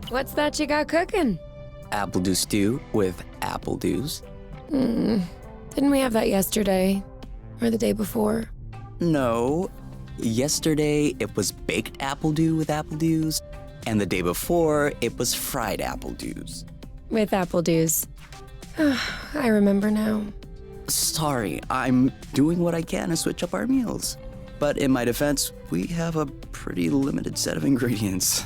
What's that you got cooking? Apple dew stew with apple dews. Didn't we have that yesterday? Or the day before? No. Yesterday, it was baked apple dew with apple dews, and the day before, it was fried apple dews. With apple dews. I remember now. Sorry, I'm doing what I can to switch up our meals. But in my defense, we have a pretty limited set of ingredients.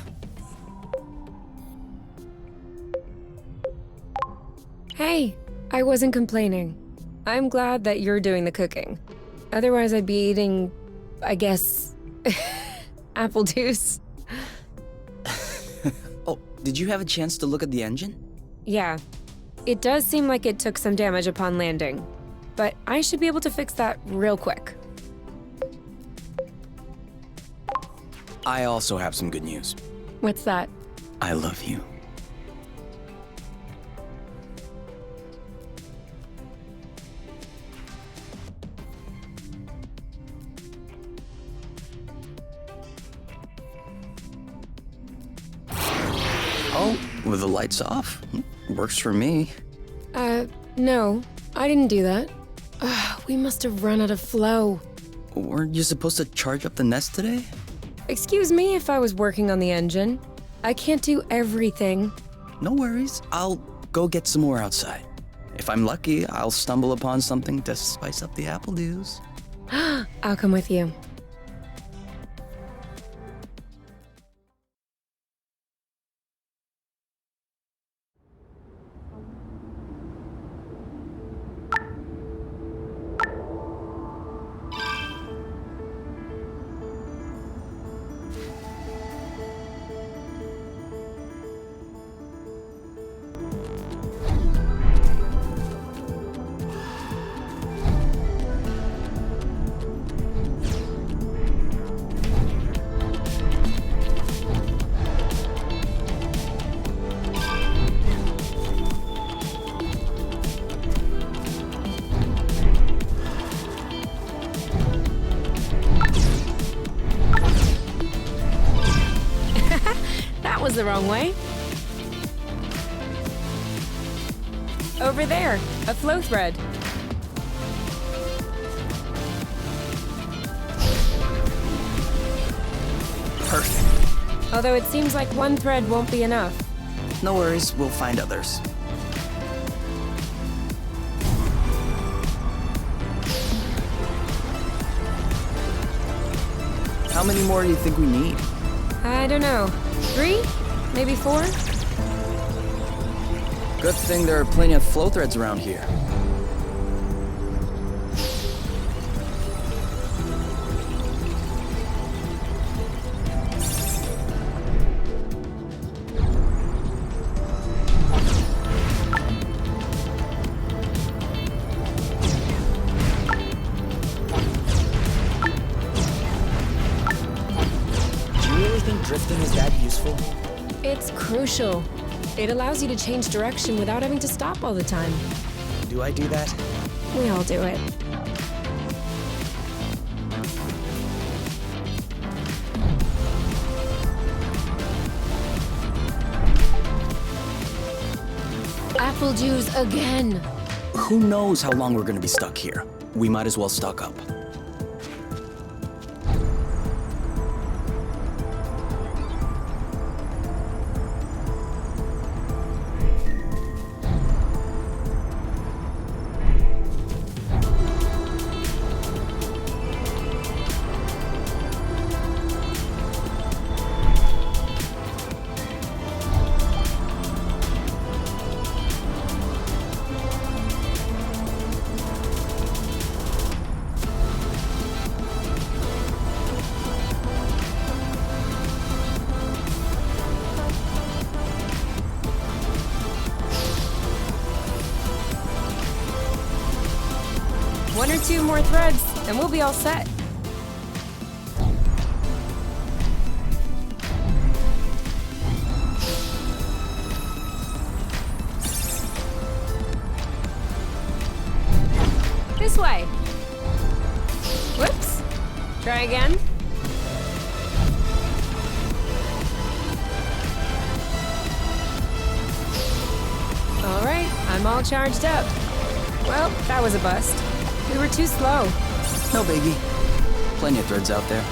Hey, I wasn't complaining. I'm glad that you're doing the cooking. Otherwise, I'd be eating, I guess, apple juice. Oh, did you have a chance to look at the engine? Yeah, it does seem like it took some damage upon landing, but I should be able to fix that real quick. I also have some good news. What's that? I love you. Oh, with the lights off? Works for me. No, I didn't do that. We must have run out of flow. Weren't you supposed to charge up the nest today? Excuse me if I was working on the engine. I can't do everything. No worries. I'll go get some more outside. If I'm lucky, I'll stumble upon something to spice up the apple dews. I'll come with you. That was the wrong way. Over there, a flow thread. Perfect. Although it seems like one thread won't be enough. No worries, we'll find others. How many more do you think we need? I don't know. 3? Maybe 4? Good thing there are plenty of flow threads around here. Drifting is that useful? It's crucial. It allows you to change direction without having to stop all the time. Do I do that? We all do it. Apple juice again. Who knows how long we're gonna be stuck here? We might as well stock up. One or two more threads, and we'll be all set. This way. Whoops. Try again. I'm all charged up. Well, that was a bust. We were too slow. No biggie. Plenty of threads out there.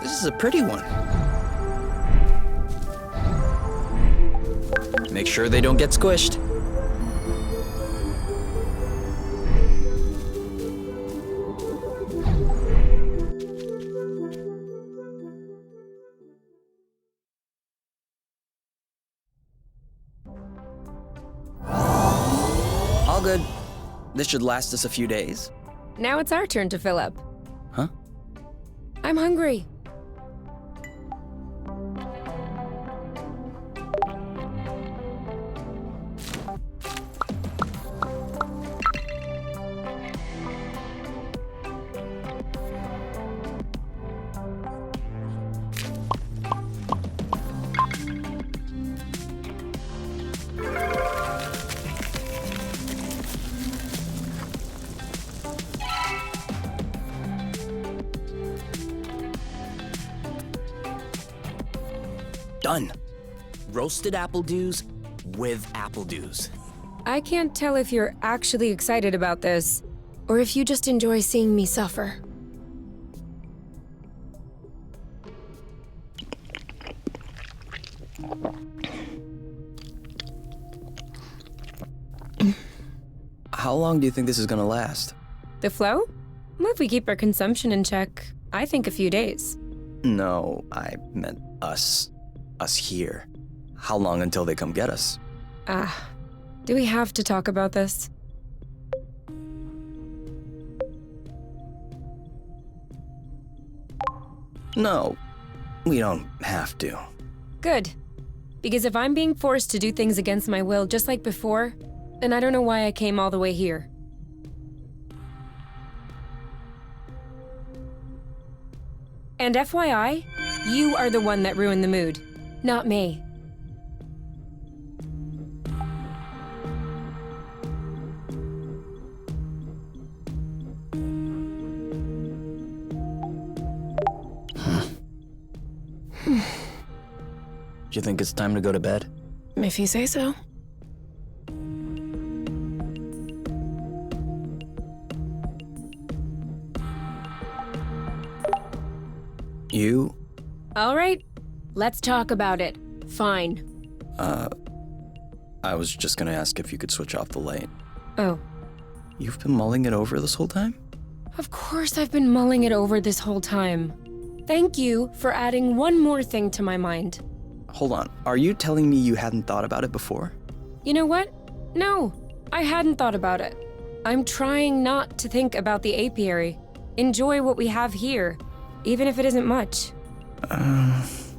This is a pretty one. Make sure they don't get squished. All good. This should last us a few days. Now it's our turn to fill up. Huh? I'm hungry. Done. Roasted apple dews with apple dews. I can't tell if you're actually excited about this, or if you just enjoy seeing me suffer. How long do you think this is gonna last? The flow? Well, if we keep our consumption in check, I think a few days. No, I meant us. Us here. How long until they come get us? Do we have to talk about this? No, we don't have to. Good. Because if I'm being forced to do things against my will just like before, then I don't know why I came all the way here. And FYI, you are the one that ruined the mood, not me. Do you think it's time to go to bed? If you say so. You? All right, let's talk about it. Fine. I was just gonna ask if you could switch off the light. Oh, You've been mulling it over this whole time? of course I've been mulling it over this whole time. Thank you for adding one more thing to my mind. Hold on, are you telling me you hadn't thought about it before? You know what? No, I hadn't thought about it. I'm trying not to think about the apiary. Enjoy what we have here, even if it isn't much.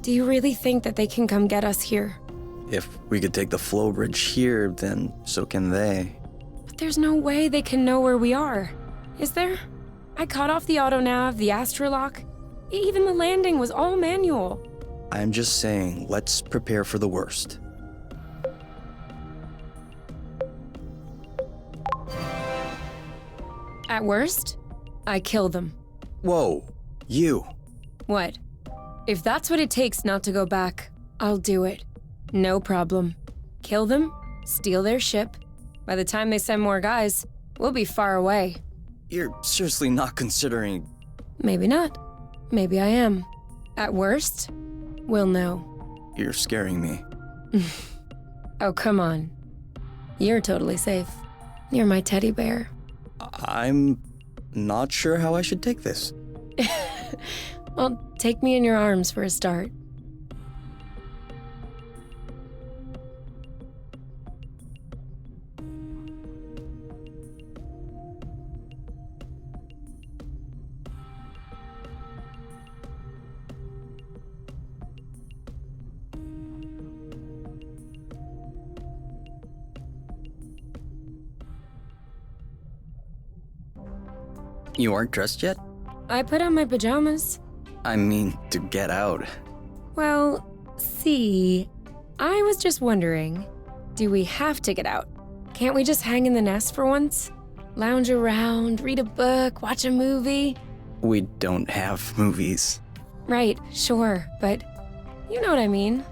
Do you really think that they can come get us here? If we could take the flow bridge here, then so can they. But there's no way they can know where we are. Is there? I cut off the autonav, the astrolock. Even the landing was all manual. I'm just saying, let's prepare for the worst. At worst, I kill them. Whoa, you. What? If that's what it takes not to go back, I'll do it. No problem. Kill them, steal their ship. By the time they send more guys, we'll be far away. You're seriously not considering... Maybe not. Maybe I am. At worst, we'll know. You're scaring me. Oh, come on. You're totally safe. You're my teddy bear. I'm not sure how I should take this. Well, take me in your arms for a start. You aren't dressed yet? I put on my pajamas. I mean, to get out. Well, see, I was just wondering, do we have to get out? Can't we just hang in the nest for once? Lounge around, read a book, watch a movie? We don't have movies. Right, sure, but you know what I mean.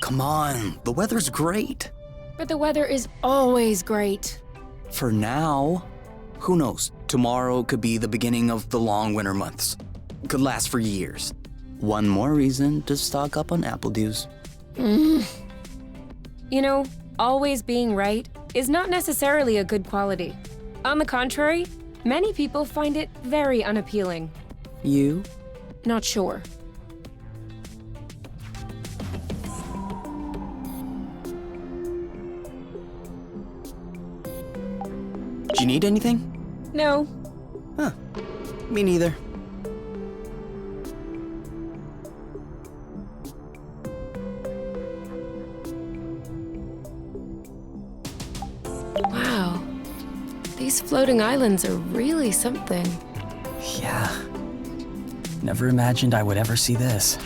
Come on, the weather's great. But the weather is always great. For now. Who knows? Tomorrow could be the beginning of the long winter months. Could last for years. One more reason to stock up on apple dews. You know, always being right is not necessarily a good quality. On the contrary, many people find it very unappealing. You? Not sure. Do you need anything? No. Huh. Me neither. Wow. These floating islands are really something. Yeah. Never imagined I would ever see this.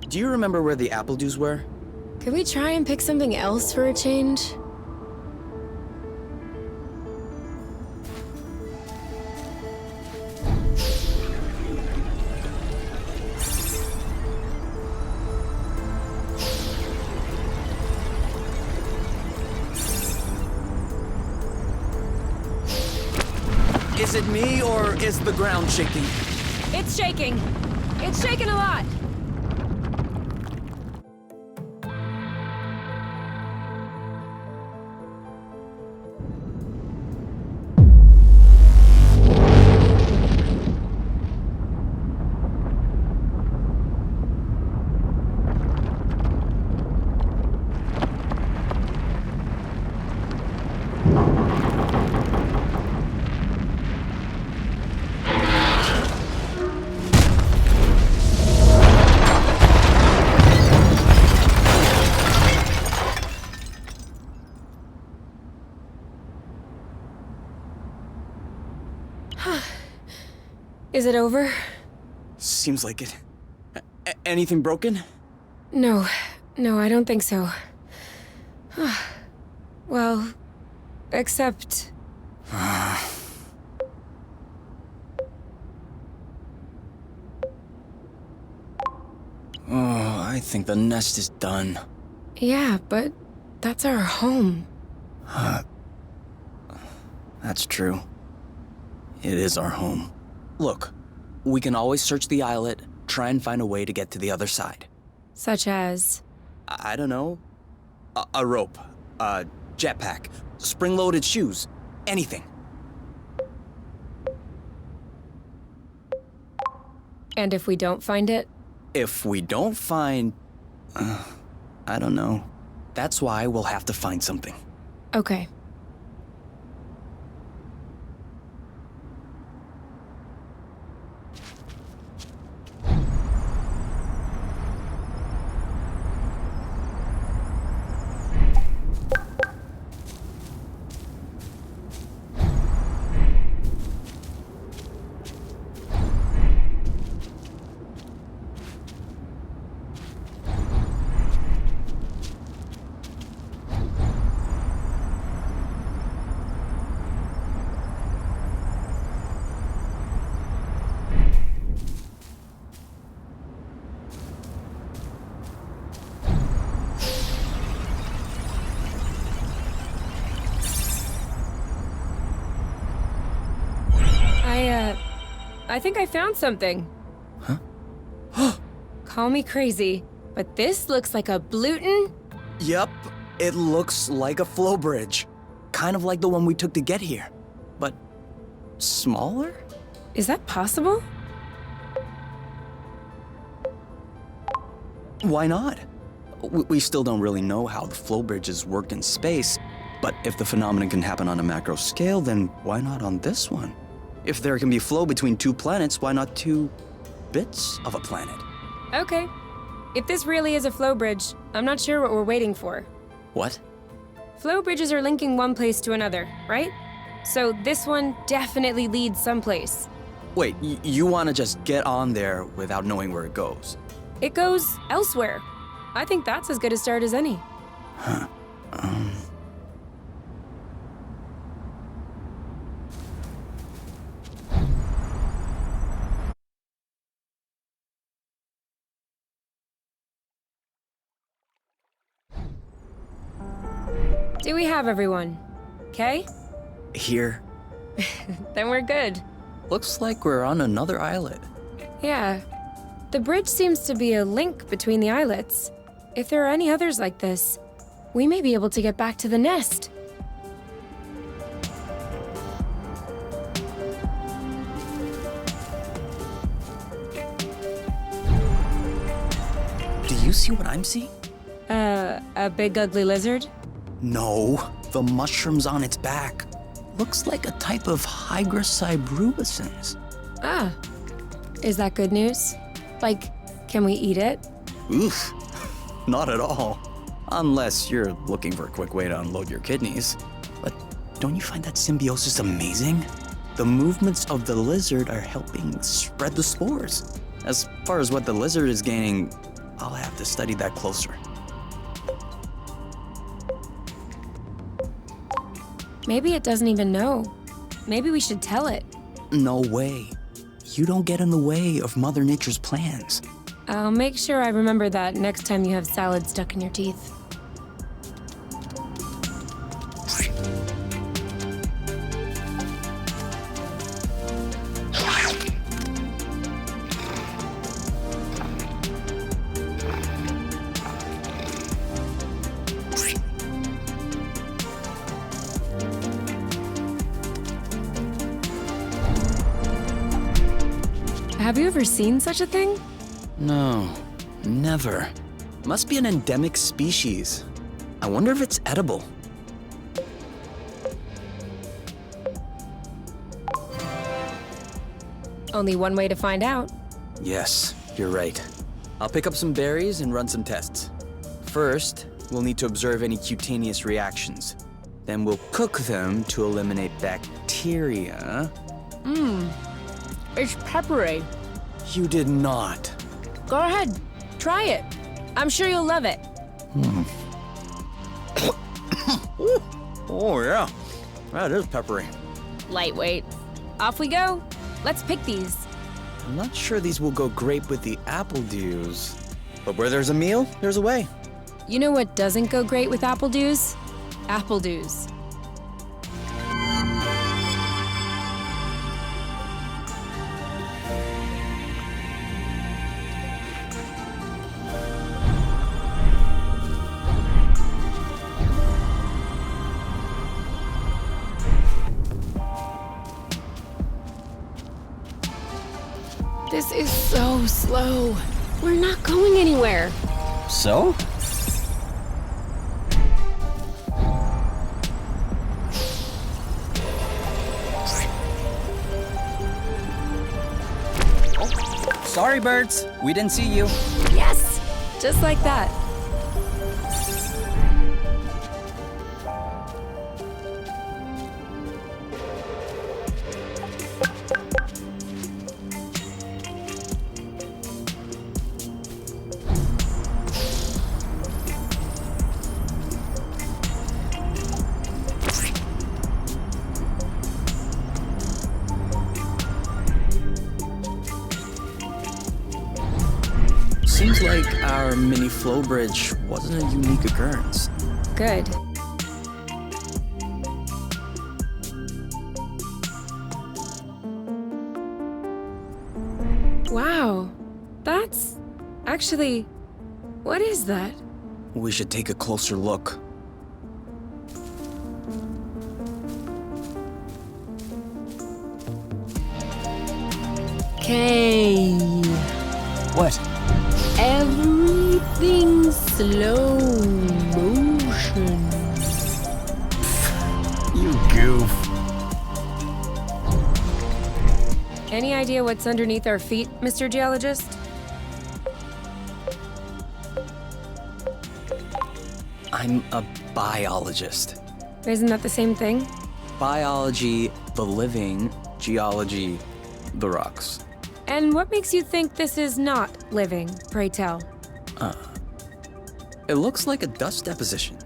Do you remember where the apple dews were? Could we try and pick something else for a change? Is it me or is the ground shaking? It's shaking. It's shaking a lot. Is it over? Seems like it. Anything broken? No, I don't think so. Well, except... Oh, I think the nest is done. Yeah, but that's our home. That's true. It is our home. Look, we can always search the islet, try and find a way to get to the other side. Such as... I don't know. A rope, a jetpack, spring-loaded shoes, anything. And if we don't find it? If we don't find... I don't know. That's why we'll have to find something. Okay. I think I found something. Huh? Call me crazy, but this looks like a Bluton. Yep, it looks like a flow bridge. Kind of like the one we took to get here. But smaller? Is that possible? Why not? We still don't really know how the flow bridges work in space, but if the phenomenon can happen on a macro scale, then why not on this one? If there can be flow between two planets, why not two bits of a planet? Okay. If this really is a flow bridge, I'm not sure what we're waiting for. What? Flow bridges are linking one place to another, right? So this one definitely leads someplace. Wait, you want to just get on there without knowing where it goes? It goes elsewhere. I think that's as good a start as any. Huh. Do we have everyone? Okay? Here. Then we're good. Looks like we're on another islet. Yeah. The bridge seems to be a link between the islets. If there are any others like this, we may be able to get back to the nest. Do you see what I'm seeing? A big ugly lizard? No, the mushrooms on its back. Looks like a type of hygroscybrubescens. Ah. Is that good news? Like, can we eat it? Oof, not at all. Unless you're looking for a quick way to unload your kidneys. But don't you find that symbiosis amazing? The movements of the lizard are helping spread the spores. As far as what the lizard is gaining, I'll have to study that closer. Maybe it doesn't even know. Maybe we should tell it. No way. You don't get in the way of Mother Nature's plans. I'll make sure I remember that next time you have salad stuck in your teeth. Have you ever seen such a thing? No, never. Must be an endemic species. I wonder if it's edible. Only one way to find out. Yes, you're right. I'll pick up some berries and run some tests. First, we'll need to observe any cutaneous reactions. Then we'll cook them to eliminate bacteria. It's peppery. You did not. Go ahead, try it. I'm sure you'll love it. Oh yeah, that is peppery. Lightweight. Off we go. Let's pick these. I'm not sure these will go great with the apple dews. But where there's a meal, there's a way. You know what doesn't go great with apple dews? Apple dews. This is so slow. We're not going anywhere. So? Oh, sorry, birds. We didn't see you. Yes! Just like that. Seems like our mini flow bridge wasn't a unique occurrence. Good. Wow. That's... actually... what is that? We should take a closer look. Okay. What? Every everything slow motion. You goof. Any idea what's underneath our feet, Mr. Geologist? I'm a biologist. Isn't that the same thing? Biology, the living, geology, the rocks. And what makes you think this is not living, pray tell? It looks like a dust deposition.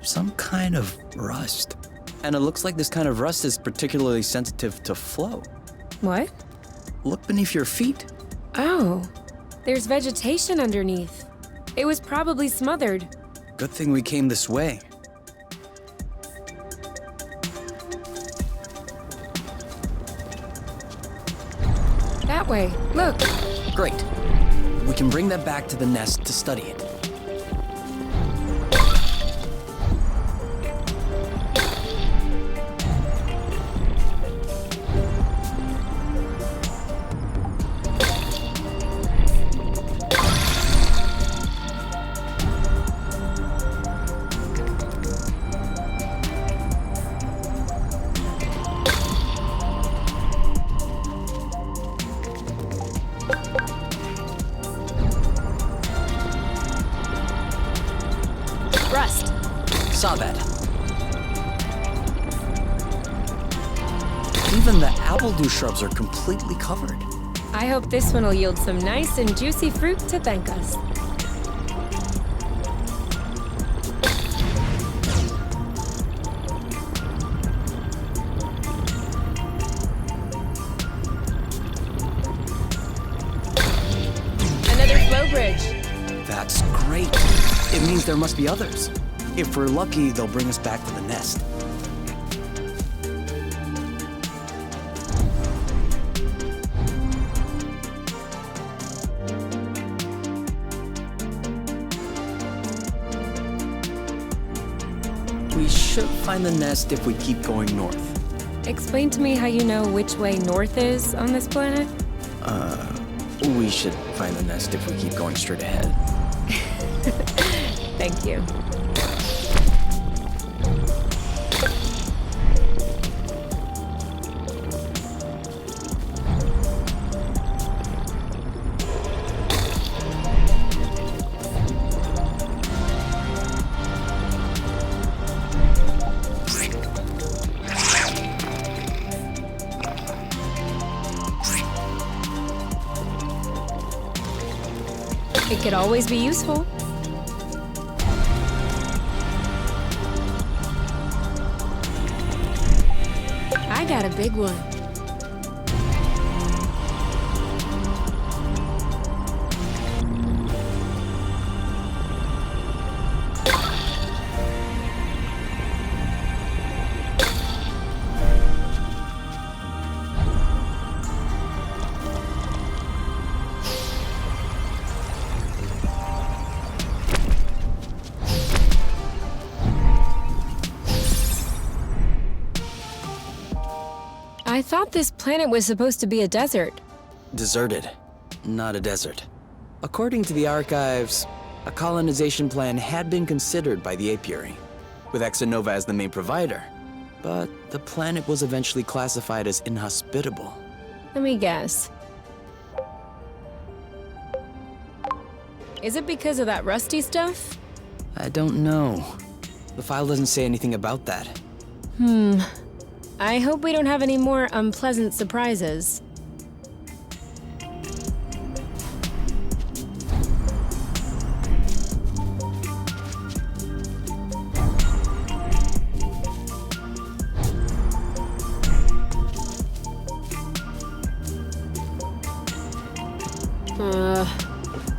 Some kind of rust. And it looks like this kind of rust is particularly sensitive to flow. What? Look beneath your feet. Oh, there's vegetation underneath. It was probably smothered. Good thing we came this way. That way, look. Great. We can bring that back to the nest to study it. Rust. Saw that. Even the appledew shrubs are completely covered. I hope this one will yield some nice and juicy fruit to thank us. Another flow bridge. That's great. It means there must be others. If we're lucky, they'll bring us back to the nest. We should find the nest if we keep going north. Explain to me how you know which way north is on this planet? We should find the nest if we keep going straight ahead. Thank you. It could always be useful. I got a big one. I thought this planet was supposed to be a desert. Deserted, not a desert. According to the archives, a colonization plan had been considered by the apiary, with Exonova as the main provider. But the planet was eventually classified as inhospitable. Let me guess. Is it because of that rusty stuff? I don't know. The file doesn't say anything about that. I hope we don't have any more unpleasant surprises.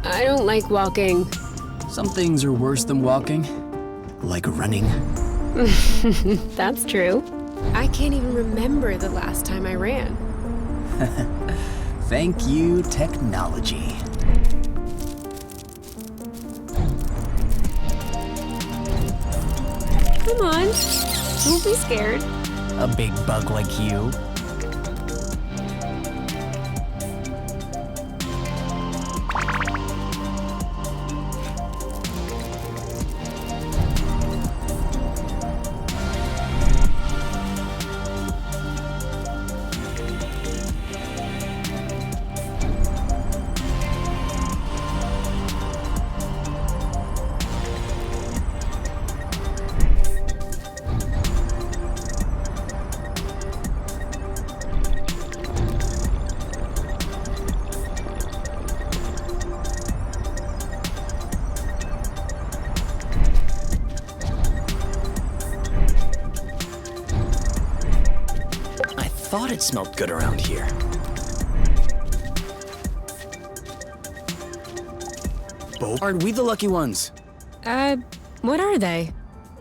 I don't like walking. Some things are worse than walking, like running. That's true. I can't even remember the last time I ran. Thank you, technology. Come on, don't be scared. A big bug like you. thought it smelled good around here. Bo, are we the lucky ones? What are they?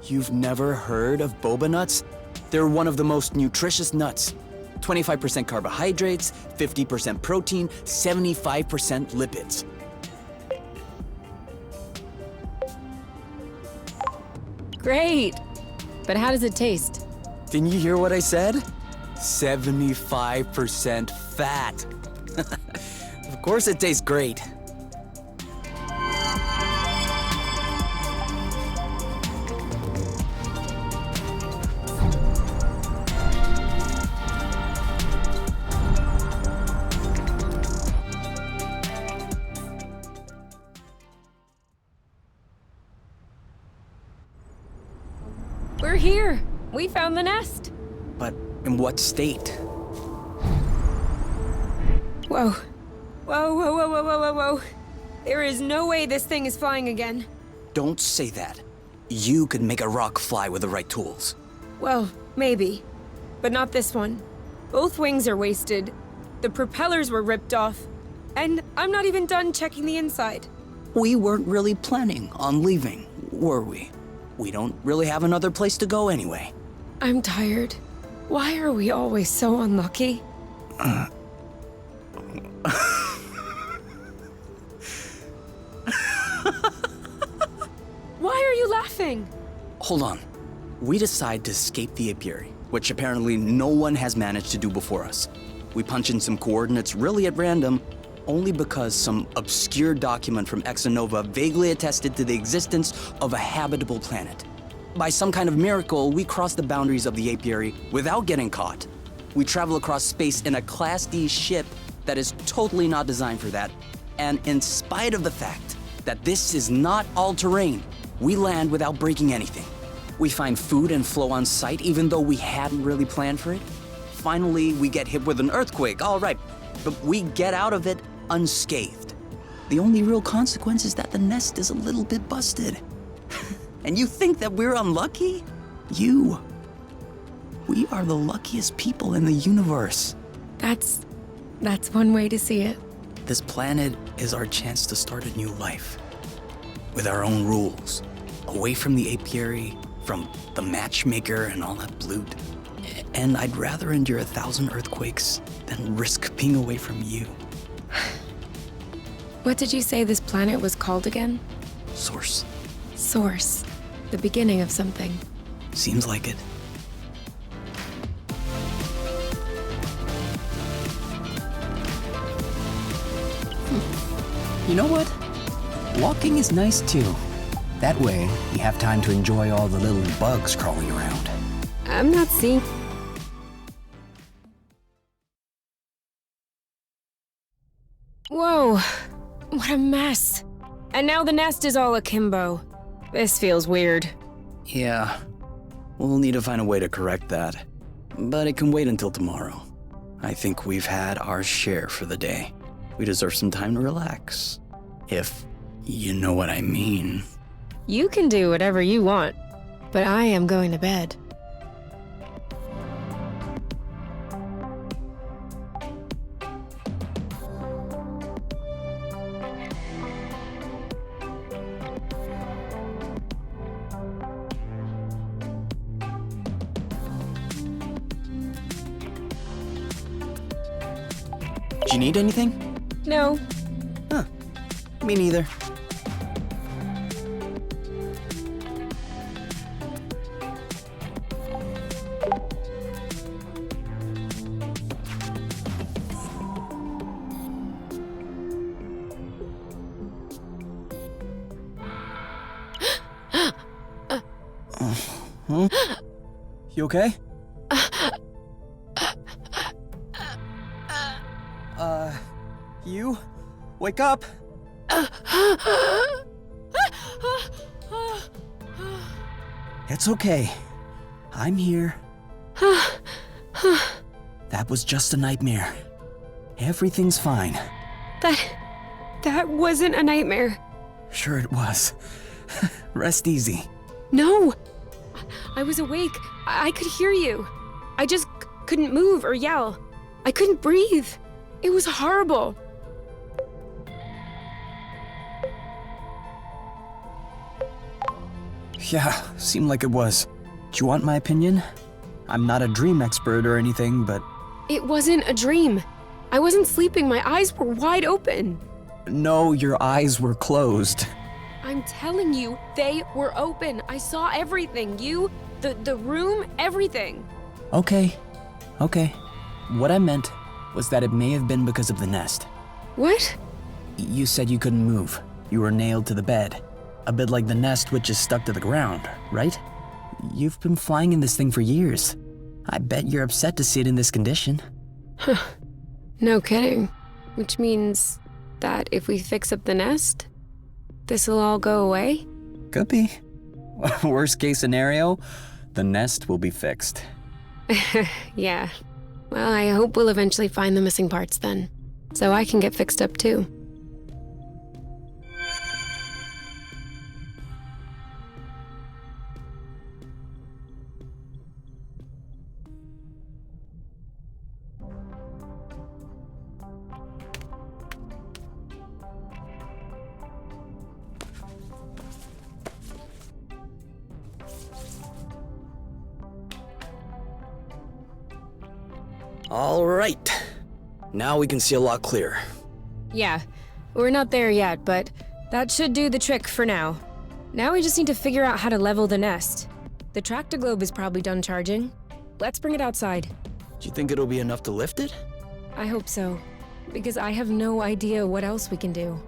You've never heard of boba nuts? They're one of the most nutritious nuts. 25% carbohydrates, 50% protein, 75% lipids. Great! But how does it taste? Didn't you hear what I said? 75% fat. Of course it tastes great. We're here! We found the nest! But in what state? Whoa. Whoa, whoa, whoa, whoa, whoa, whoa, whoa. There is no way this thing is flying again. Don't say that. You could make a rock fly with the right tools. Well, maybe. But not this one. Both wings are wasted. The propellers were ripped off. And I'm not even done checking the inside. We weren't really planning on leaving, were we? We don't really have another place to go anyway. I'm tired. Why are we always so unlucky? Why are you laughing? Hold on. We decide to escape the apiary, which apparently no one has managed to do before us. We punch in some coordinates really at random, only because some obscure document from Exonova vaguely attested to the existence of a habitable planet. By some kind of miracle, we cross the boundaries of the apiary without getting caught. We travel across space in a Class D ship that is totally not designed for that, and in spite of the fact that this is not all-terrain, we land without breaking anything. We find food and flow on site even though we hadn't really planned for it. Finally, we get hit with an earthquake, all right, but we get out of it unscathed. The only real consequence is that the nest is a little bit busted. And you think that we're unlucky? We are the luckiest people in the universe. That's one way to see it. This planet is our chance to start a new life. With our own rules. Away from the apiary, from the matchmaker and all that bloot. And I'd rather endure 1,000 earthquakes than risk being away from you. What did you say this planet was called again? Source. Source. The beginning of something. Seems like it. You know what? Walking is nice too. That way, you have time to enjoy all the little bugs crawling around. I'm not seeing... Whoa. What a mess. And now the nest is all akimbo. This feels weird. Yeah. We'll need to find a way to correct that. But it can wait until tomorrow. I think we've had our share for the day. We deserve some time to relax. If you know what I mean. You can do whatever you want, but I am going to bed. Do you need anything? No. Huh. Me neither. Huh? You okay? You? Wake up! It's okay. I'm here. That was just a nightmare. Everything's fine. That wasn't a nightmare. Sure it was. Rest easy. No! I was awake. I could hear you. I just couldn't move or yell. I couldn't breathe. It was horrible. Yeah, seemed like it was. Do you want my opinion? I'm not a dream expert or anything, but It wasn't a dream. I wasn't sleeping. My eyes were wide open. no, your eyes were closed. I'm telling you, they were open. I saw everything. You, the room, everything. Okay. What I meant was that it may have been because of the nest. What? You said you couldn't move. You were nailed to the bed. A bit like the nest which is stuck to the ground, right? You've been flying in this thing for years. I bet you're upset to see it in this condition. No kidding. Which means that if we fix up the nest, this'll all go away? Could be. Worst case scenario, the nest will be fixed. Yeah. Well, I hope we'll eventually find the missing parts then, so I can get fixed up too. All right. Now we can see a lot clearer. Yeah, we're not there yet, but that should do the trick for now. Now we just need to figure out how to level the nest. The tractor globe is probably done charging. Let's bring it outside. Do you think it'll be enough to lift it? I hope so, because I have no idea what else we can do.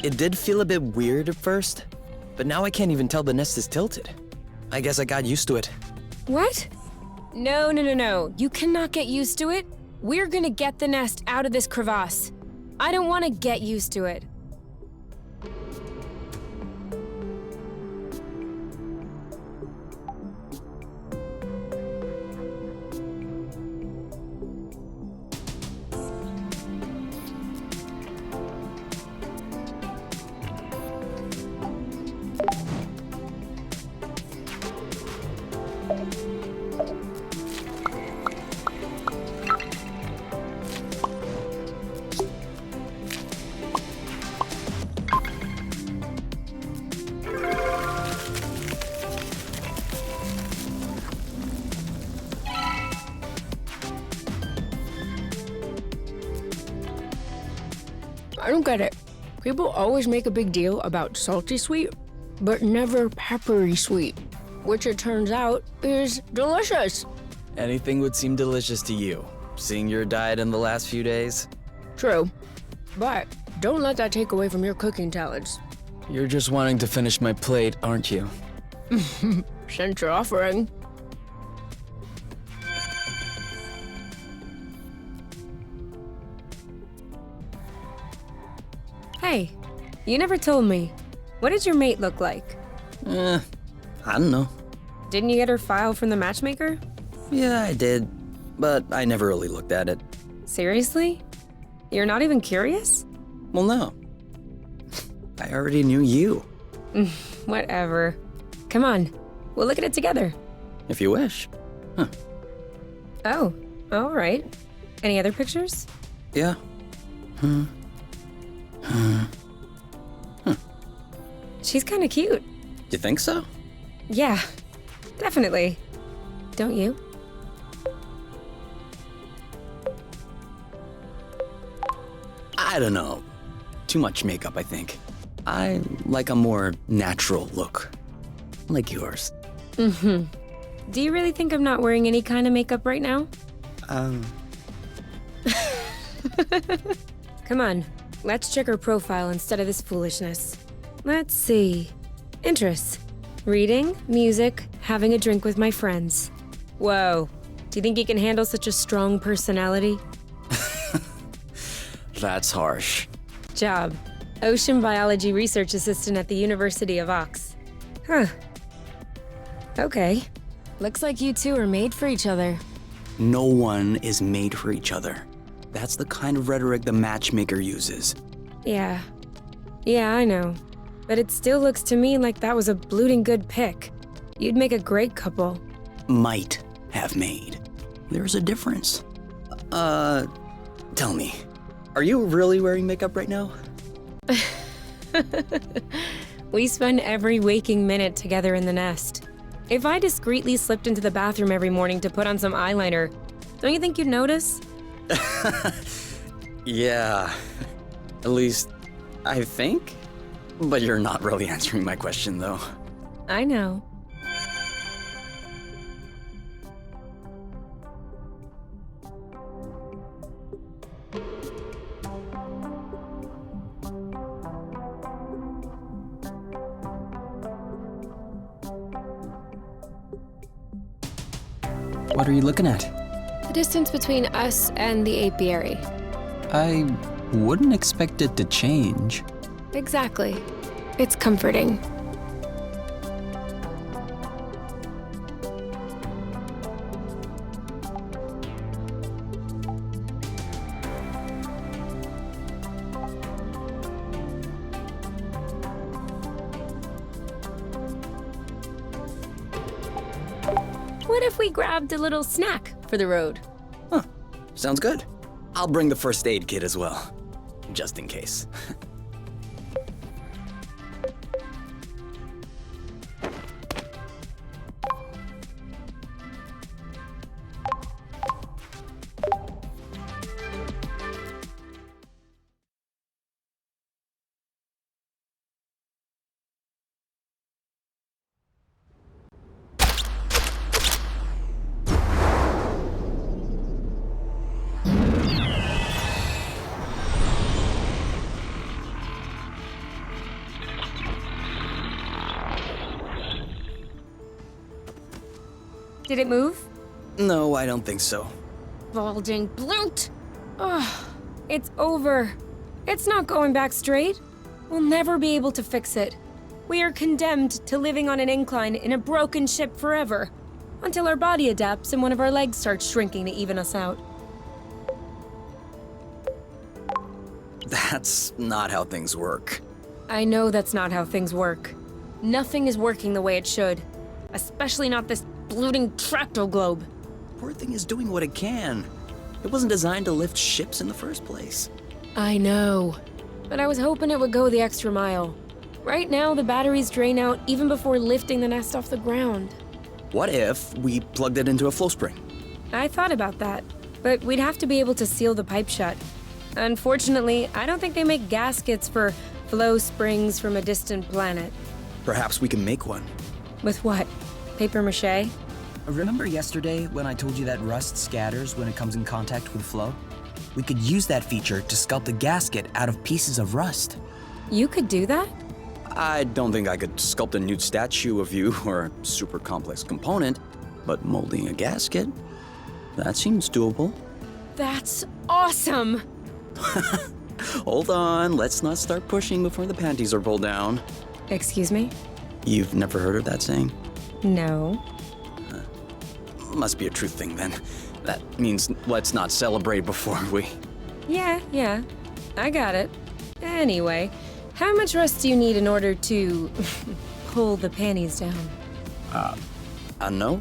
It did feel a bit weird at first, but now I can't even tell the nest is tilted. I guess I got used to it. What? No. You cannot get used to it. We're gonna get the nest out of this crevasse. I don't want to get used to it. I don't get it. People always make a big deal about salty sweet, but never peppery sweet, which it turns out is delicious. Anything would seem delicious to you, seeing your diet in the last few days. True, but don't let that take away from your cooking talents. You're just wanting to finish my plate, aren't you? Since you're offering. Hey, you never told me. What did your mate look like? I don't know. Didn't you get her file from the matchmaker? Yeah, I did, but I never really looked at it. Seriously? You're not even curious? Well, no. I already knew you, Whatever. Come on, we'll look at it together. if you wish. Oh, all right. Any other pictures? Yeah. She's kind of cute. You think so? Yeah, definitely. Don't you? I don't know. Too much makeup, I think. I like a more natural look. Like yours. Do you really think I'm not wearing any kind of makeup right now? Come on, let's check her profile instead of this foolishness. Let's see. Interests. Reading, music, having a drink with my friends. Whoa. Do you think you can handle such a strong personality? That's harsh. Job. Ocean biology research assistant at the University of Ox. Huh. Okay. Looks like you two are made for each other. No one is made for each other. That's the kind of rhetoric the matchmaker uses. Yeah. Yeah, I know. But it still looks to me like that was a blooting good pick. You'd make a great couple. Might have made. There's a difference. Tell me, are you really wearing makeup right now? We spend every waking minute together in the nest. If I discreetly slipped into the bathroom every morning to put on some eyeliner, don't you think you'd notice? Yeah, at least I think. But you're not really answering my question, though. I know. What are you looking at? The distance between us and the apiary. I wouldn't expect it to change. Exactly. It's comforting. What if we grabbed a little snack for the road? Huh, sounds good. I'll bring the first aid kit as well, just in case. Did it move? No, I don't think so. Bulging bloot! Ugh, it's over. It's not going back straight. We'll never be able to fix it. We are condemned to living on an incline in a broken ship forever, until our body adapts and one of our legs starts shrinking to even us out. That's not how things work. I know that's not how things work. Nothing is working the way it should. Especially not this bloating tracto globe. Poor thing is doing what it can. It wasn't designed to lift ships in the first place. I know. But I was hoping it would go the extra mile. Right now, the batteries drain out even before lifting the nest off the ground. What if we plugged it into a flow spring? I thought about that, but we'd have to be able to seal the pipe shut. Unfortunately, I don't think they make gaskets for flow springs from a distant planet. Perhaps we can make one. With what? Paper mache? Remember yesterday when I told you that rust scatters when it comes in contact with flow? We could use that feature to sculpt a gasket out of pieces of rust. You could do that? I don't think I could sculpt a nude statue of you or a super complex component, but molding a gasket? That seems doable. That's awesome! Hold on, let's not start pushing before the panties are pulled down. Excuse me? You've never heard of that saying? No. Must be a truth thing then. That means let's not celebrate before we... Yeah. I got it. Anyway, how much rust do you need in order to pull the panties down? I don't know.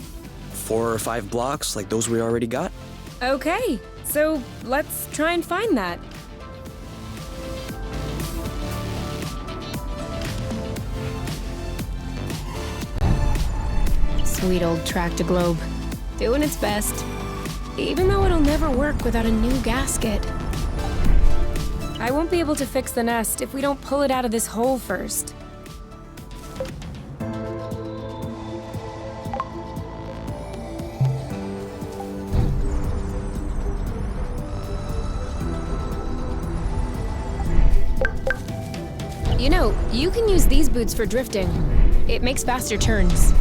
4 or 5 blocks like those we already got? Okay, so let's try and find that. Sweet old Tractoglobe. Doing its best. Even though it'll never work without a new gasket. I won't be able to fix the nest if we don't pull it out of this hole first. You know, you can use these boots for drifting. It makes faster turns.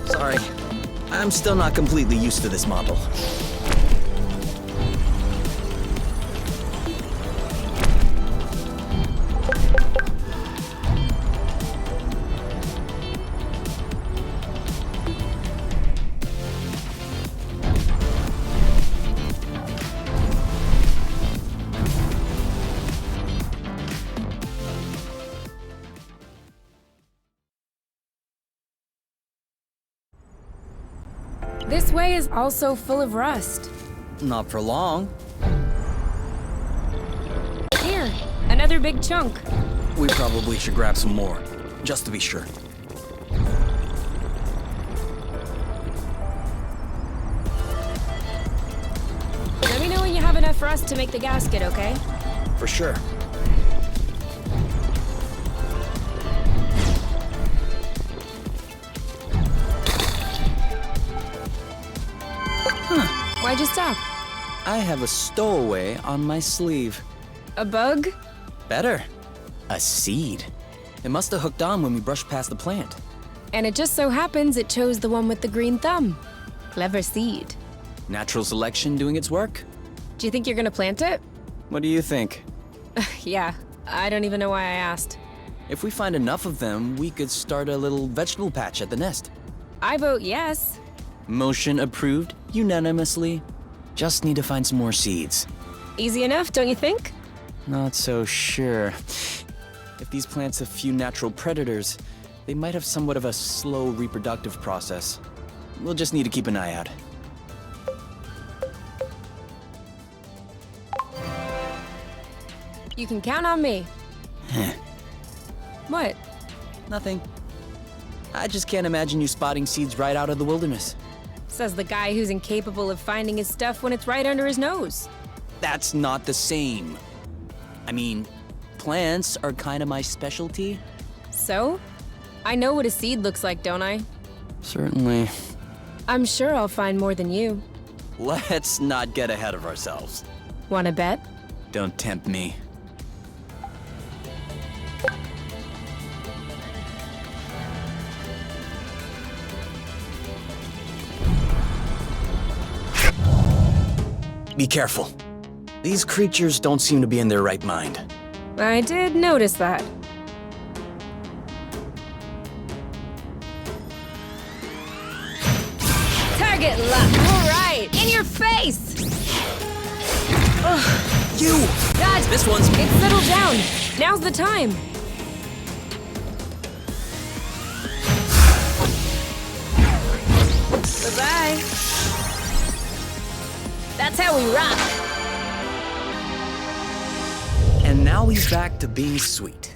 Sorry. I'm still not completely used to this model. This way is also full of rust. Not for long. Here, another big chunk. We probably should grab some more, just to be sure. Let me know when you have enough rust to make the gasket, okay? For sure. Why'd you stop? I have a stowaway on my sleeve. A bug? Better. A seed. It must have hooked on when we brushed past the plant. And it just so happens it chose the one with the green thumb. Clever seed. Natural selection doing its work? Do you think you're gonna plant it? What do you think? Yeah, I don't even know why I asked. If we find enough of them, we could start a little vegetable patch at the nest. I vote yes. Motion approved unanimously. Just need to find some more seeds. Easy enough, don't you think? Not so sure. If these plants have few natural predators, they might have somewhat of a slow reproductive process. We'll just need to keep an eye out. You can count on me. What? Nothing. I just can't imagine you spotting seeds right out of the wilderness. Says the guy who's incapable of finding his stuff when it's right under his nose. That's not the same. I mean, plants are kind of my specialty. So? I know what a seed looks like, don't I? Certainly. I'm sure I'll find more than you. Let's not get ahead of ourselves. Wanna bet? Don't tempt me. Be careful. These creatures don't seem to be in their right mind. I did notice that. Target lock. All right, in your face. You! God, This one's... it's settled down. Now's the time. Bye-bye. That's how we rock. And now he's back to being sweet.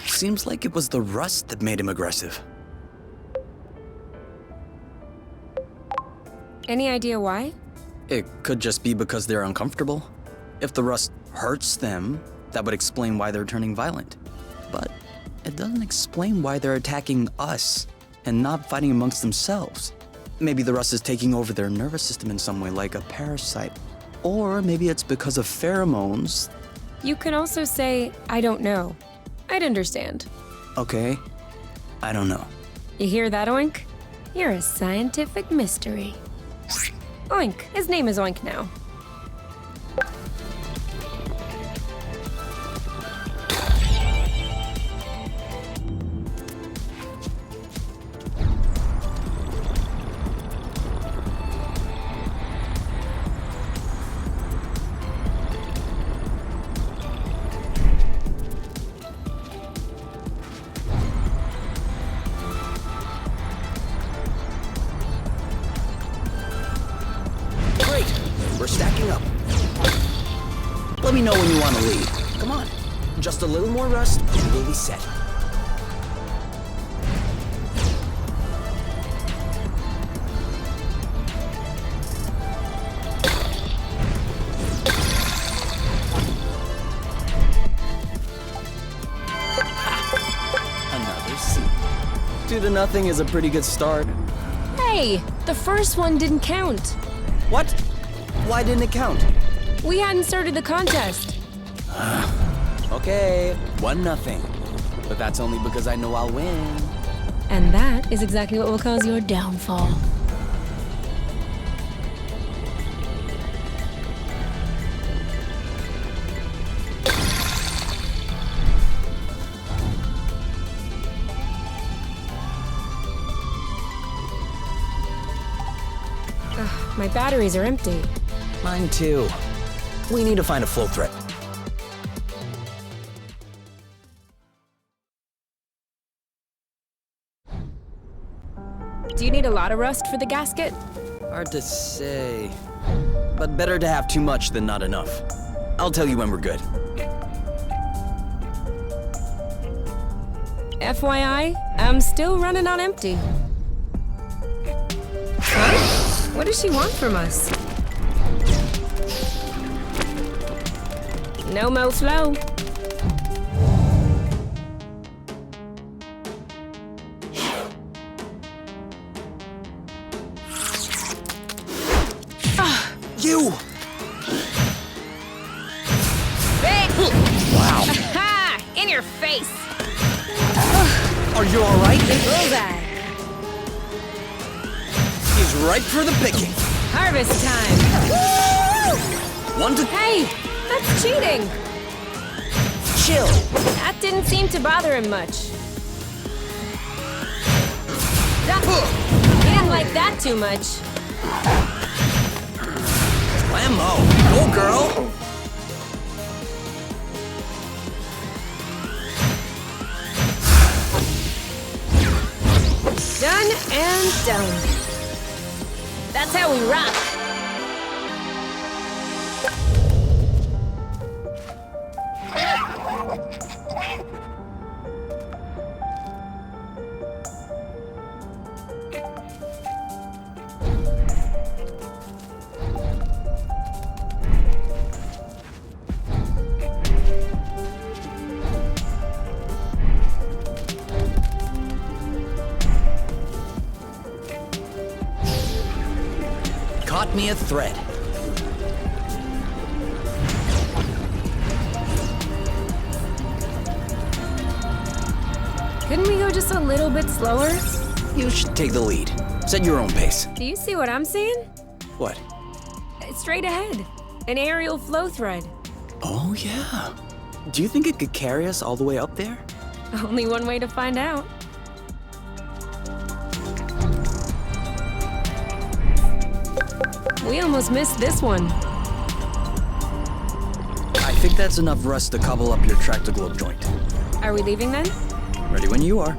Seems like it was the rust that made him aggressive. Any idea why? It could just be because they're uncomfortable. If the rust hurts them, that would explain why they're turning violent. But it doesn't explain why they're attacking us and not fighting amongst themselves. Maybe the rust is taking over their nervous system in some way, like a parasite. Or maybe it's because of pheromones. You can also say, I don't know. I'd understand. Okay, I don't know. You hear that, Oink? You're a scientific mystery. Oink. His name is Oink now. We're stacking up. Let me know when you want to leave. Come on. Just a little more rust and we'll be set. Another seed. 2-0 is a pretty good start. Hey, the first one didn't count. What? Why didn't it count? We hadn't started the contest. Okay, 1-0. But that's only because I know I'll win. And that is exactly what will cause your downfall. My batteries are empty. Mine too. We need to find a flow thread. Do you need a lot of rust for the gasket? Hard to say. But better to have too much than not enough. I'll tell you when we're good. FYI, I'm still running on empty. Huh? What does she want from us? No mo flow. You! Big! Wow. Ha! In your face! Are you alright? Bullseye! He's ripe for the picking. Harvest time! One to Hey! That's cheating! chill. That didn't seem to bother him much. He didn't like that too much. Whammo. Go, girl. Done and done. That's how we rock. Caught me a thread. Couldn't we go just a little bit slower? You should take the lead. Set your own pace. Do you see what I'm seeing? What? Straight ahead. An aerial flow thread. Oh, yeah. Do you think it could carry us all the way up there? Only one way to find out. We almost missed this one. I think that's enough rust to cobble up your track-to-globe joint. Are we leaving then? Ready when you are.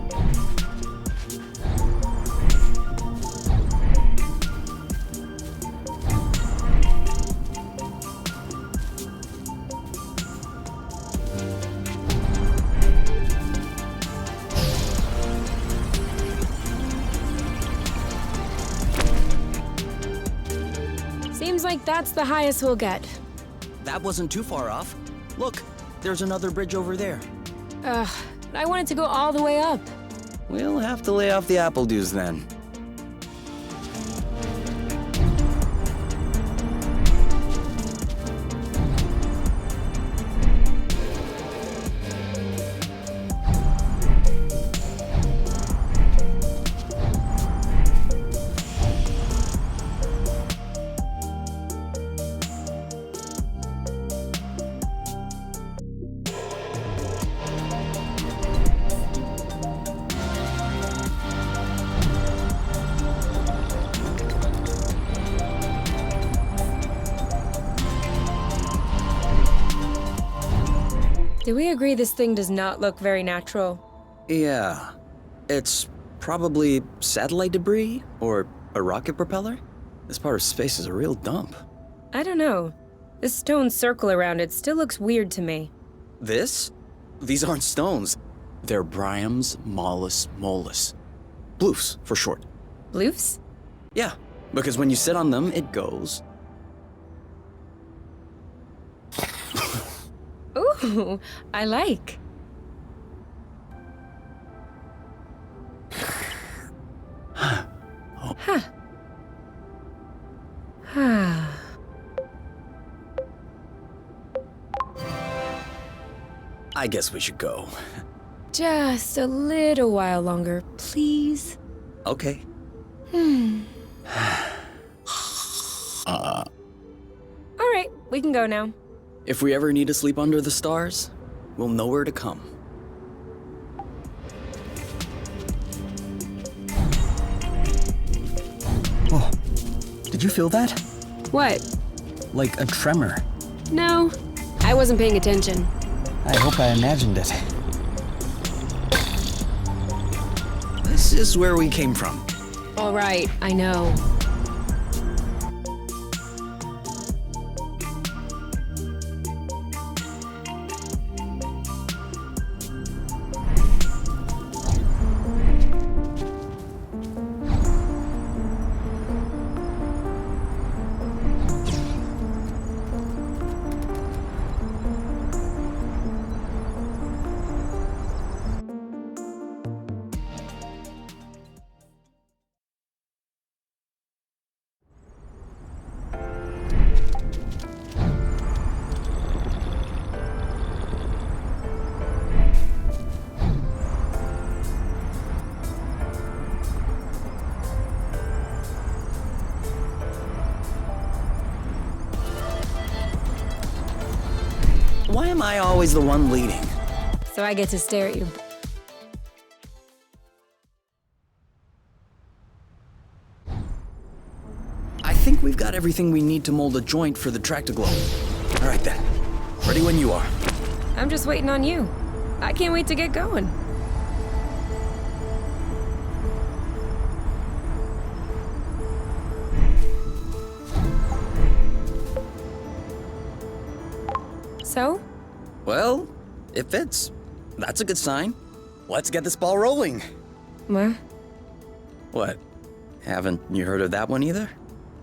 Seems like that's the highest we'll get. That wasn't too far off. Look, there's another bridge over there. Ugh, I wanted to go all the way up. We'll have to lay off the apple dues then. Do we agree this thing does not look very natural? Yeah. It's probably satellite debris or a rocket propeller. This part of space is a real dump. I don't know. This stone circle around it still looks weird to me. This? These aren't stones. They're Bryums mollis mollis. Bloofs, for short. Bloofs? Yeah, because when you sit on them, it goes. Ooh, I like. Huh. I guess we should go. Just a little while longer, please. Okay. All right, we can go now. If we ever need to sleep under the stars, we'll know where to come. Oh, did you feel that? What? Like a tremor. No, I wasn't paying attention. I hope I imagined it. This is where we came from. All right, I know. Why am I always the one leading? So I get to stare at you. I think we've got everything we need to mold a joint for the Tractoglobe. All right then. Ready when you are. I'm just waiting on you. I can't wait to get going. So? Well, it fits. That's a good sign. Let's get this ball rolling. What? What? Haven't you heard of that one either?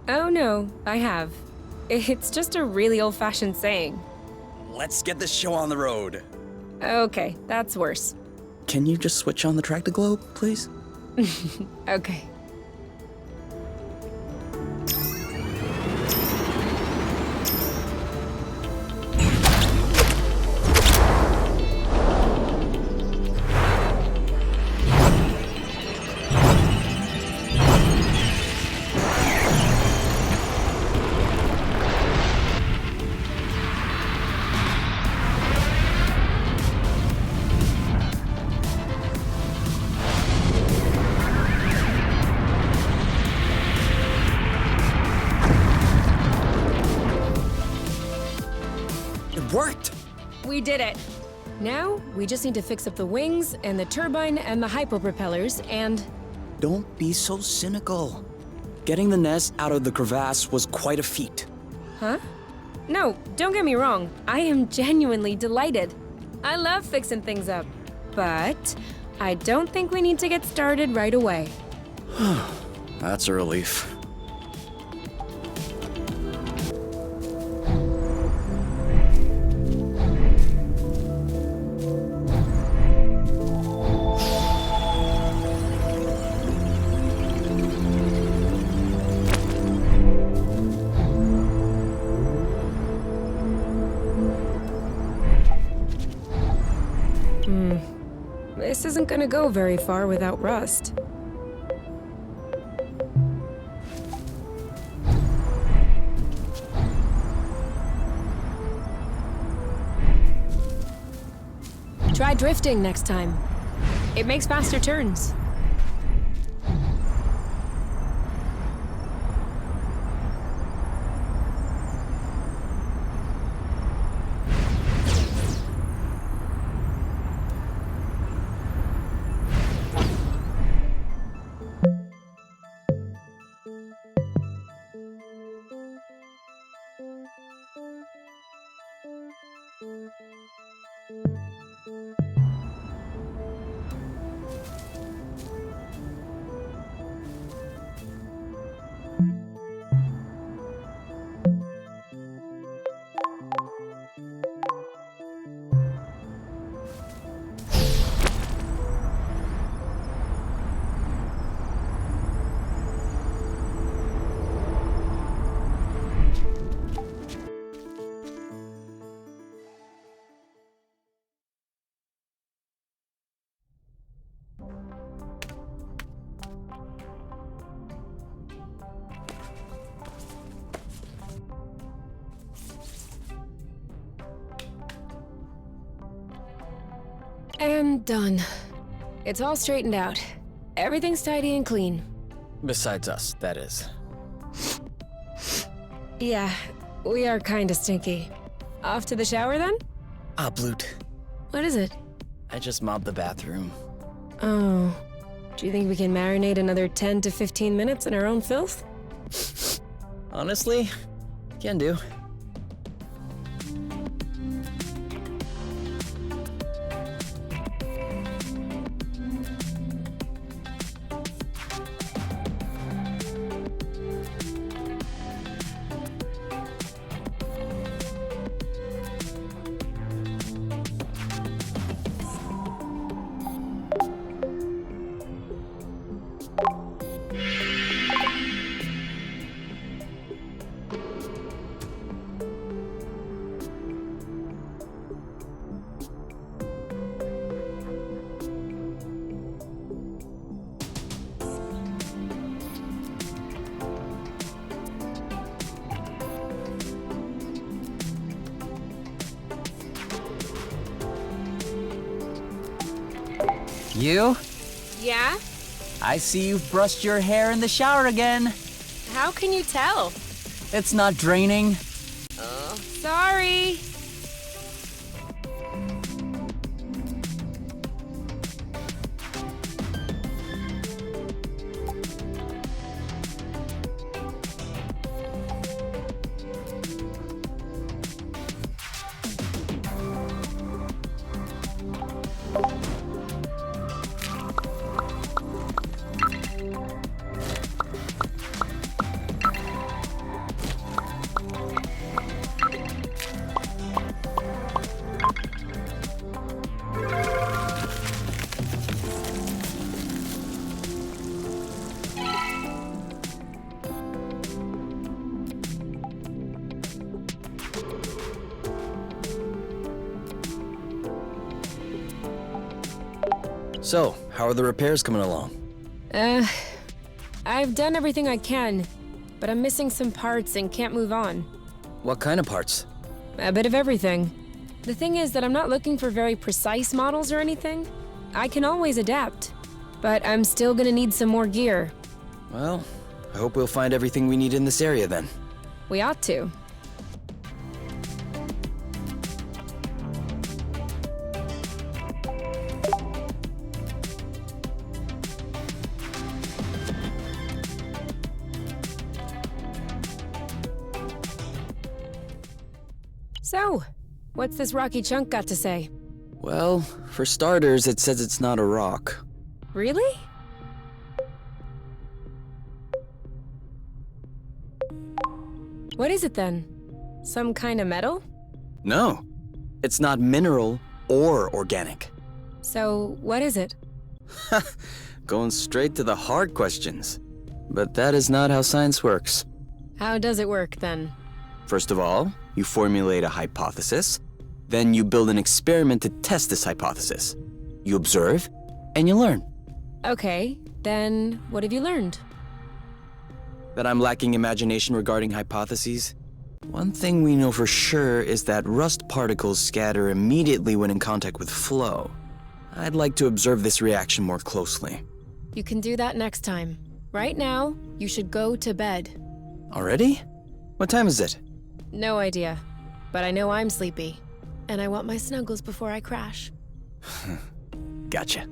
Oh no, I have. It's just a really old-fashioned saying. Let's get this show on the road. Okay, that's worse. Can you just switch on the Tractoglobe, please? Okay. Worked! We did it! Now, we just need to fix up the wings, and the turbine, and the hypopropellers, and... Don't be so cynical. Getting the nest out of the crevasse was quite a feat. Huh? No, don't get me wrong. I am genuinely delighted. I love fixing things up. But I don't think we need to get started right away. That's a relief. This isn't gonna go very far without rust. Try drifting next time. It makes faster turns. And done. It's all straightened out. Everything's tidy and clean. Besides us, that is. Yeah, we are kinda stinky. Off to the shower then? Ah, Bloot. What is it? I just mopped the bathroom. Oh. Do you think we can marinate another 10 to 15 minutes in our own filth? Honestly, can do. You? Yeah? I see you've brushed your hair in the shower again. How can you tell? It's not draining. Sorry. So, how are the repairs coming along? I've done everything I can, but I'm missing some parts and can't move on. What kind of parts? A bit of everything. The thing is that I'm not looking for very precise models or anything. I can always adapt, but I'm still gonna need some more gear. Well, I hope we'll find everything we need in this area then. We ought to. So, what's this rocky chunk got to say? Well, for starters, it says it's not a rock. Really? What is it then? Some kind of metal? No, it's not mineral or organic. So, what is it? Going straight to the hard questions. But that is not how science works. How does it work then? First of all, you formulate a hypothesis, then you build an experiment to test this hypothesis. You observe, and you learn. Okay, then what have you learned? That I'm lacking imagination regarding hypotheses? One thing we know for sure is that rust particles scatter immediately when in contact with flow. I'd like to observe this reaction more closely. You can do that next time. Right now, you should go to bed. Already? What time is it? No idea, but I know I'm sleepy, and I want my snuggles before I crash. Gotcha.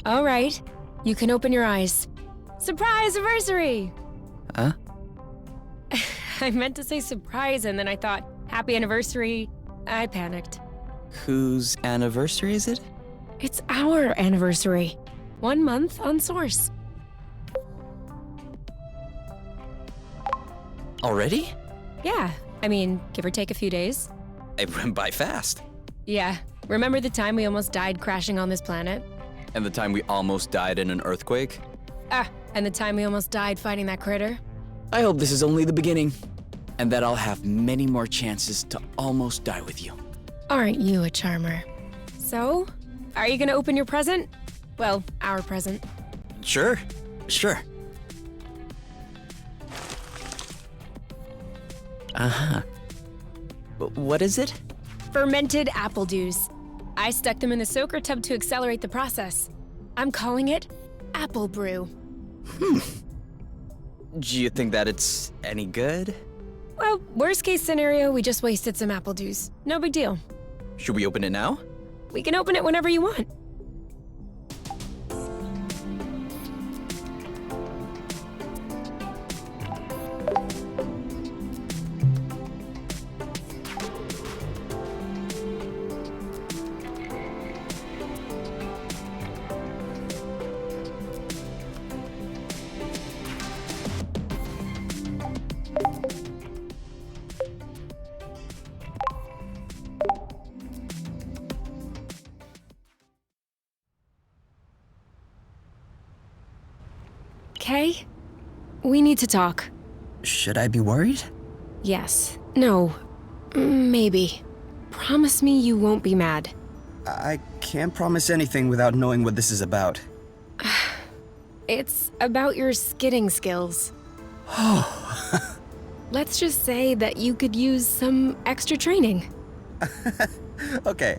All right, you can open your eyes. Surprise anniversary! Huh? I meant to say surprise, and then I thought, happy anniversary. I panicked. Whose anniversary is it? It's our anniversary. 1 month on Source. Already? Yeah, I mean, give or take a few days. It went by fast. Yeah, remember the time we almost died crashing on this planet? And the time we almost died in an earthquake? Ah, and the time we almost died fighting that critter? I hope this is only the beginning, and that I'll have many more chances to almost die with you. Aren't you a charmer? So, are you gonna open your present? Well, our present. Sure. Uh-huh. What is it? Fermented apple juice. I stuck them in the soaker tub to accelerate the process. I'm calling it apple brew. Do you think that it's any good? Well, worst case scenario, we just wasted some apple juice. No big deal. Should we open it now? We can open it whenever you want. Okay? We need to talk. Should I be worried? Yes. No. Maybe. Promise me you won't be mad. I can't promise anything without knowing what this is about. It's about your skidding skills. Let's just say that you could use some extra training. Okay,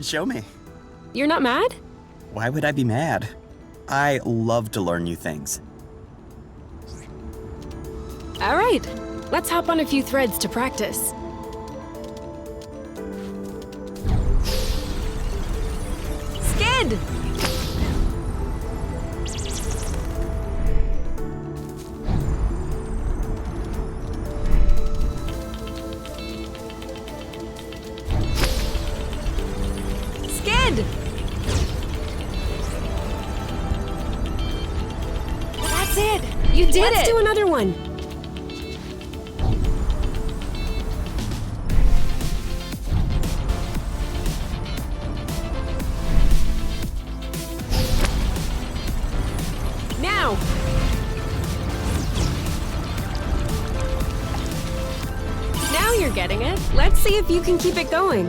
show me. You're not mad? Why would I be mad? I love to learn new things. All right, let's hop on a few threads to practice. Skid! Skid! That's it! You did it! Let's do another one. Now! Now you're getting it. Let's see if you can keep it going.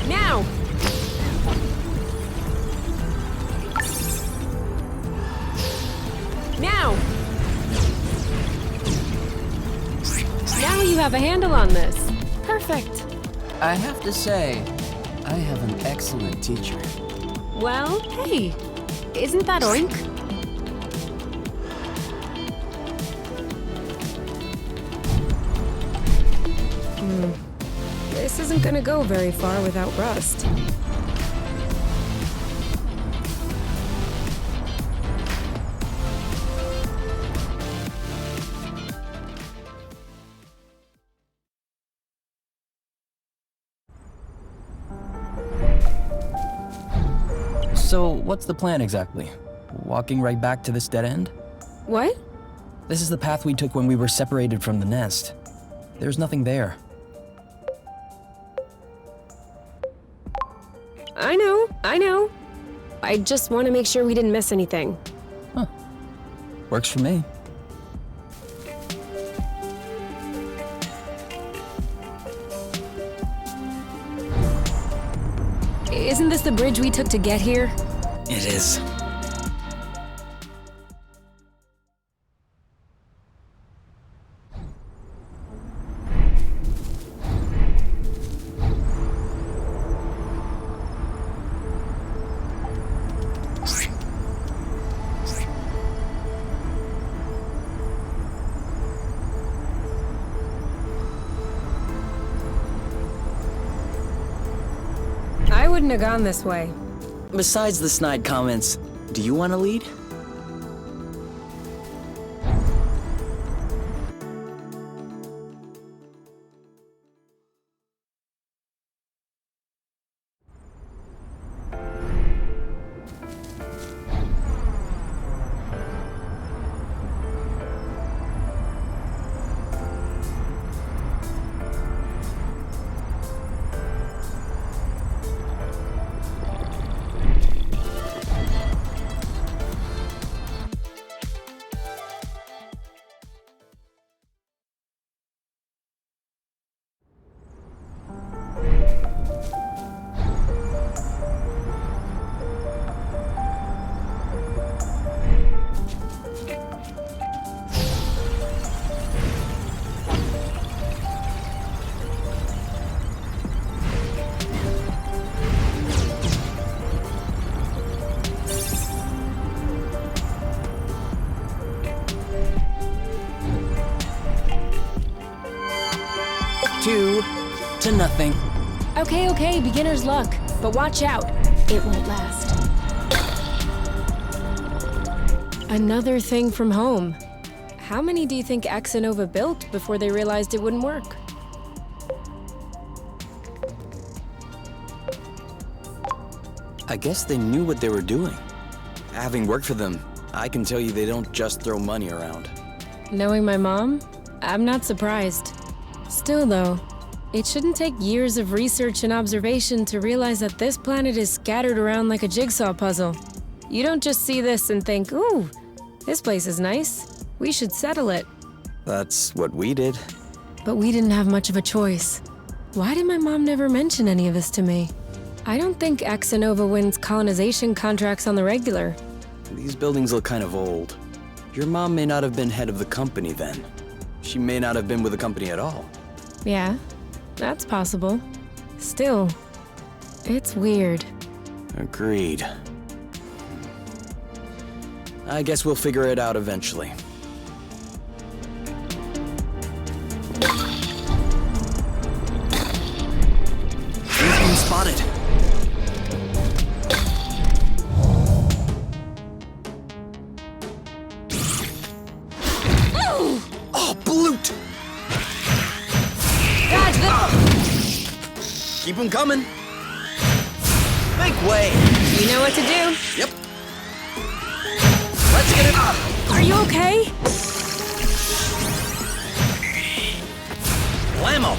Now! Now! Now you have a handle on this. Perfect. I have to say, I have an excellent teacher. Well, hey, isn't that Oink? This isn't gonna go very far without Rust. So, what's the plan exactly? Walking right back to this dead end? What? This is the path we took when we were separated from the nest. There's nothing there. I know. I just want to make sure we didn't miss anything. Works for me. Isn't this the bridge we took to get here? It is. I wouldn't have gone this way. Besides the snide comments, do you want to lead? Two to nothing. Okay, beginner's luck. But watch out. It won't last. Another thing from home. How many do you think Exanova built before they realized it wouldn't work? I guess they knew what they were doing. Having worked for them, I can tell you they don't just throw money around. Knowing my mom, I'm not surprised. Still though, it shouldn't take years of research and observation to realize that this planet is scattered around like a jigsaw puzzle. You don't just see this and think, ooh, this place is nice. We should settle it. That's what we did. But we didn't have much of a choice. Why did my mom never mention any of this to me? I don't think Exanova wins colonization contracts on the regular. These buildings look kind of old. Your mom may not have been head of the company then. She may not have been with the company at all. Yeah, that's possible. Still, it's weird. Agreed. I guess we'll figure it out eventually. He's been spotted. Oh, Bloot! Dodge Keep him coming. Make way. You know what to do. Yep. Let's get it up. Are you okay? Blammo.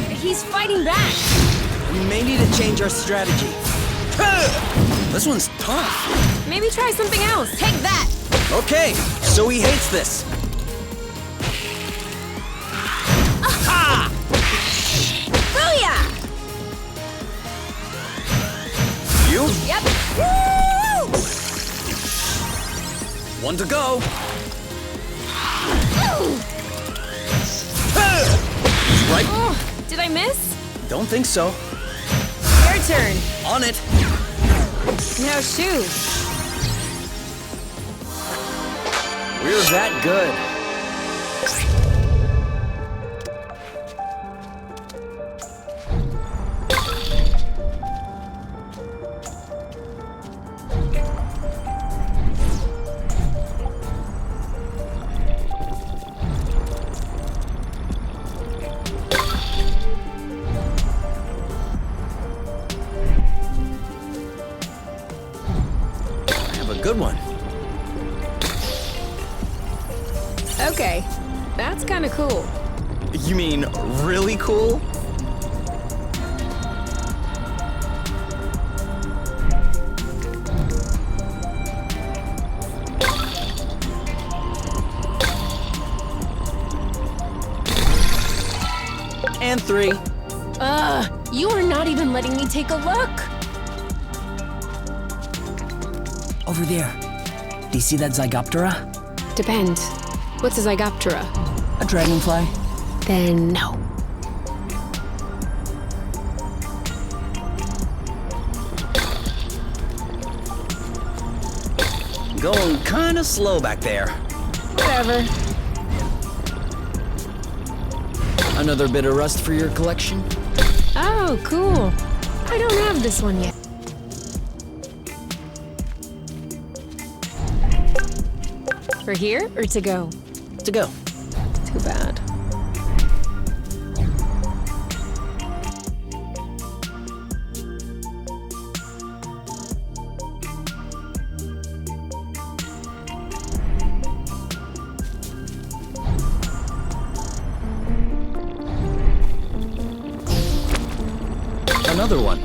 He's fighting back. We may need to change our strategy. This one's tough. Maybe try something else. Take that. Okay, so he hates this. Ha! Booyah! You? Yep. Woo! One to go. Right? Oh, did I miss? Don't think so. Your turn. On it. Now shoot. We're that good. Good one. Okay, that's kind of cool. You mean really cool? And 3. You are not even letting me take a look. Over there. Do you see that Zygoptera? Depends. What's a Zygoptera? A dragonfly. Then no. Going kinda slow back there. Whatever. Another bit of rust for your collection? Oh, cool. I don't have this one yet. For here or to go? To go. Too bad. Another one.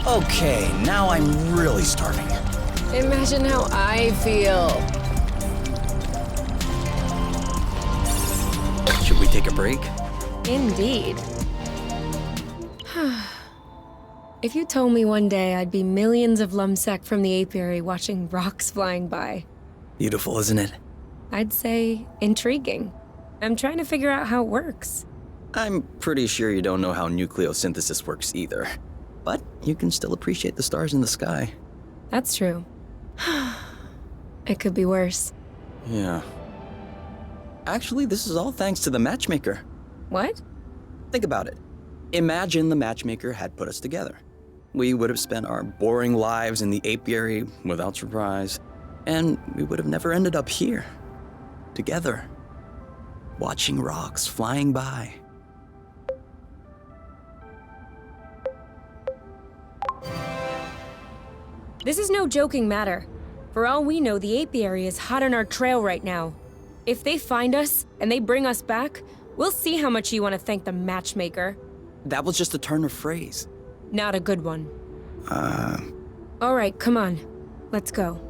Okay, now I'm really starving. Imagine how I feel. Should we take a break? Indeed. If you told me one day I'd be millions of lumsec from the apiary watching rocks flying by, Beautiful, isn't it? I'd say intriguing. I'm trying to figure out how it works. I'm pretty sure you don't know how nucleosynthesis works either. But you can still appreciate the stars in the sky. That's true. It could be worse. Yeah. Actually, this is all thanks to the matchmaker. What? Think about it. Imagine the matchmaker had put us together. We would have spent our boring lives in the apiary without surprise, and we would have never ended up here, together, watching rocks flying by. This is no joking matter. For all we know, the apiary is hot on our trail right now. If they find us and they bring us back, we'll see how much you want to thank the matchmaker. That was just a turn of phrase. Not a good one. All right, come on. Let's go.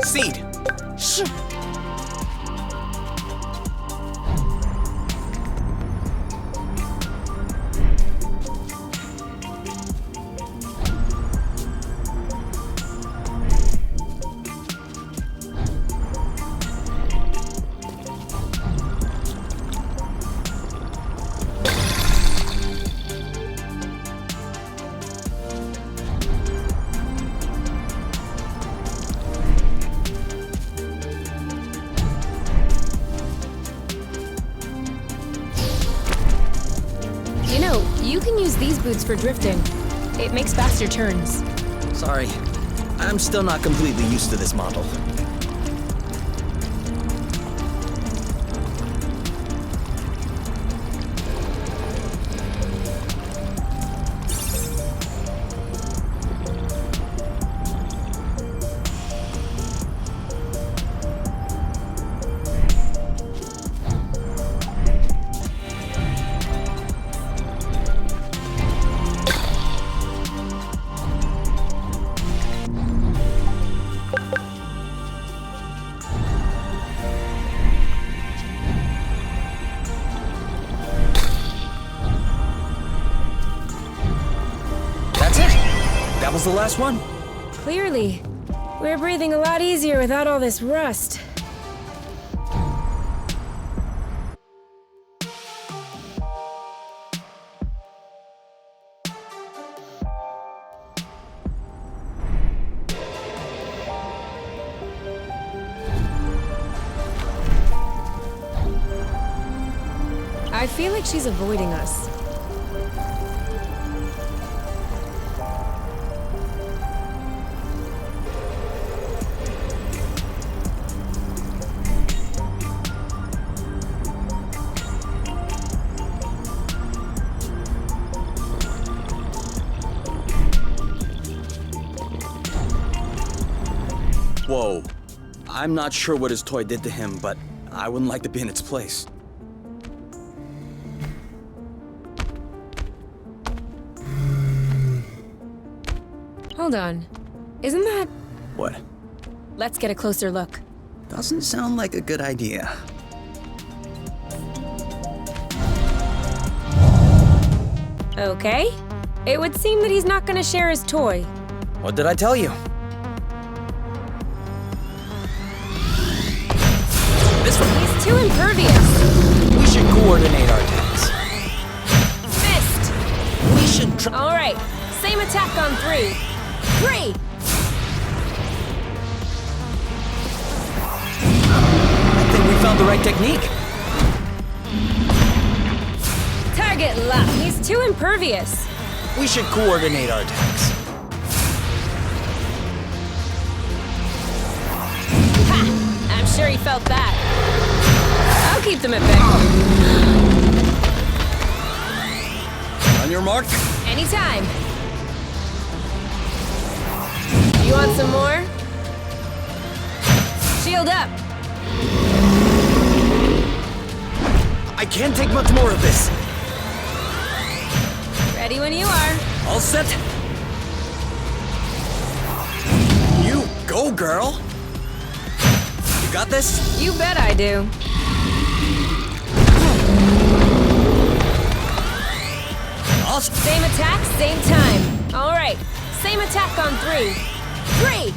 Seed! You know, you can use these boots for drifting. It makes faster turns. Sorry, I'm still not completely used to this model. That's it! That was the last one. Clearly. We're breathing a lot easier without all this rust. I feel like she's avoiding us. Whoa. I'm not sure what his toy did to him, but I wouldn't like to be in its place. Hold on. Isn't that... What? Let's get a closer look. Doesn't sound like a good idea. Okay. It would seem that he's not gonna share his toy. What did I tell you? This one. He's too impervious. We should coordinate our attacks. Missed. We should try. All right. Same attack on 3. 3! I think we found the right technique. Target lock. He's too impervious. We should coordinate our attacks. Ha! I'm sure he felt that. I'll keep them at bay. On your mark. Anytime. You want some more? Shield up. I can't take much more of this. Ready when you are. All set. You go, girl. You got this? You bet I do. Awesome. Same attack, same time. All right. Same attack on 3. 3!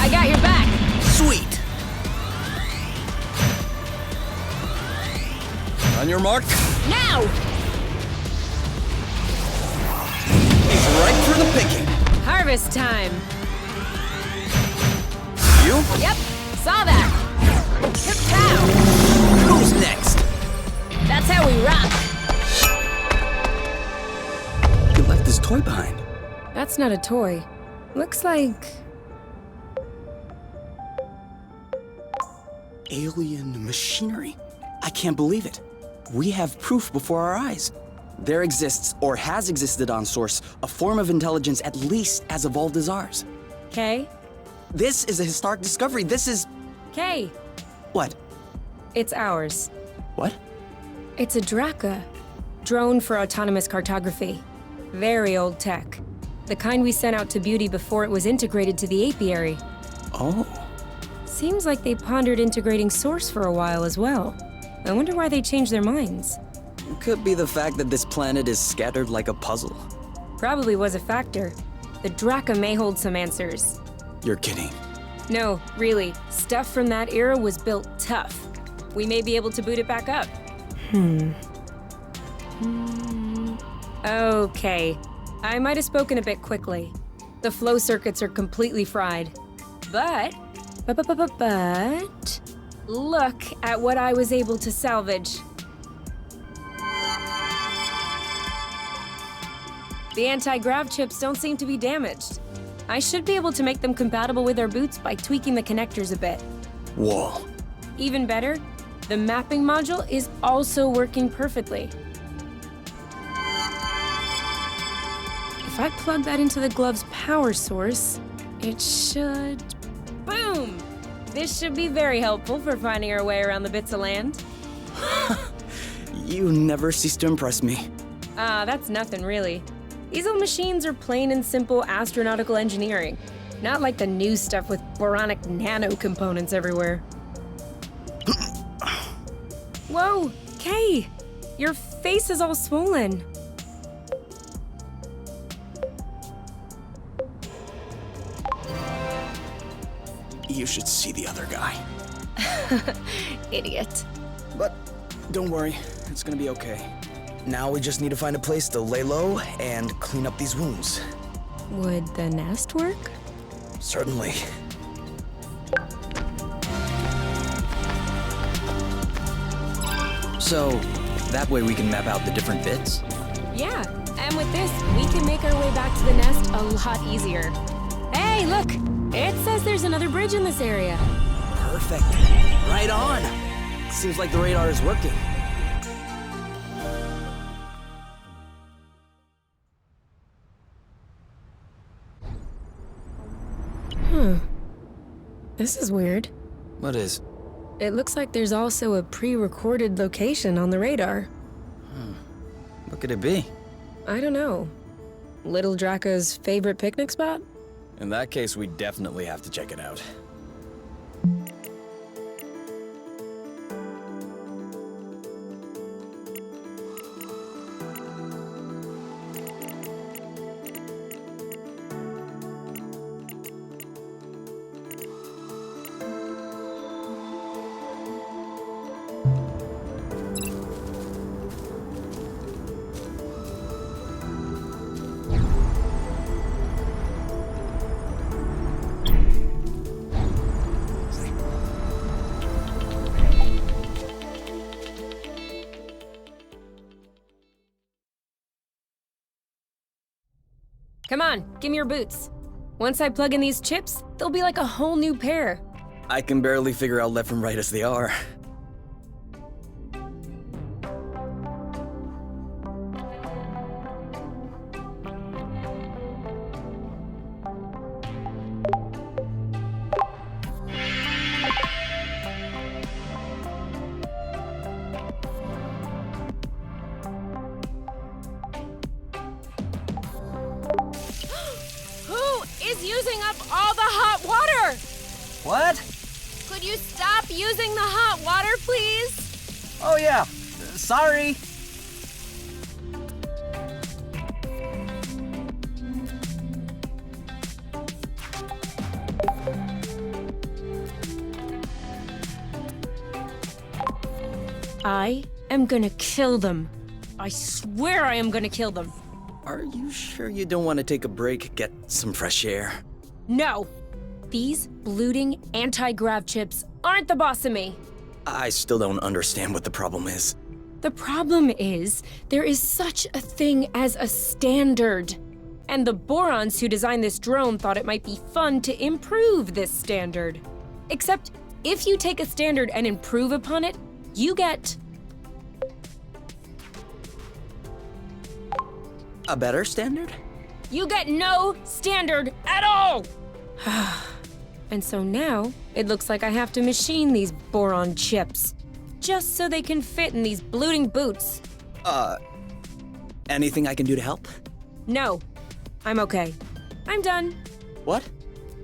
I got your back. Sweet. On your mark. Now! He's right for the picking. Harvest time. You? Yep, saw that. Pow! Who's next? That's how we rock. You left this toy behind. That's not a toy. Looks like... alien machinery. I can't believe it. We have proof before our eyes. There exists, or has existed on Source, a form of intelligence at least as evolved as ours. Kay? This is a historic discovery. This is... Kay! What? It's ours. What? It's a Draka. Drone for autonomous cartography. Very old tech. The kind we sent out to Beauty before it was integrated to the apiary. Oh. Seems like they pondered integrating Source for a while as well. I wonder why they changed their minds. Could be the fact that this planet is scattered like a puzzle. Probably was a factor. The Draka may hold some answers. You're kidding. No, really. Stuff from that era was built tough. We may be able to boot it back up. Okay. I might have spoken a bit quickly. The flow circuits are completely fried. But, look at what I was able to salvage. The anti-grav chips don't seem to be damaged. I should be able to make them compatible with our boots by tweaking the connectors a bit. Whoa. Even better, the mapping module is also working perfectly. If I plug that into the glove's power source, it should... Boom! This should be very helpful for finding our way around the bits of land. You never cease to impress me. That's nothing really. These old machines are plain and simple astronautical engineering. Not like the new stuff with boronic nano components everywhere. Whoa, Kay! Your face is all swollen. You should see the other guy. Idiot. But don't worry, it's gonna be okay. Now we just need to find a place to lay low and clean up these wounds. Would the nest work? Certainly. So, that way we can map out the different bits? Yeah, and with this, we can make our way back to the nest a lot easier. Hey, look! It says there's another bridge in this area. Perfect. Right on. Seems like the radar is working. This is weird. What is? It looks like there's also a pre-recorded location on the radar. What could it be? I don't know. Little Draka's favorite picnic spot? In that case, we definitely have to check it out. Come on, give me your boots. Once I plug in these chips, they'll be like a whole new pair. I can barely figure out left from right as they are. Using up all the hot water! What? Could you stop using the hot water, please? Oh yeah, sorry. I am gonna kill them. I swear I am gonna kill them. Are you sure you don't want to take a break, get some fresh air? No! These bloating anti-grav chips aren't the boss of me. I still don't understand what the problem is. The problem is, there is such a thing as a standard. And the Borons who designed this drone thought it might be fun to improve this standard. Except, If you take a standard and improve upon it, you get A better standard? no standard at all! And so now, it looks like I have to machine these boron chips, just so they can fit in these blooting boots. Anything I can do to help? No, I'm okay. I'm done. What?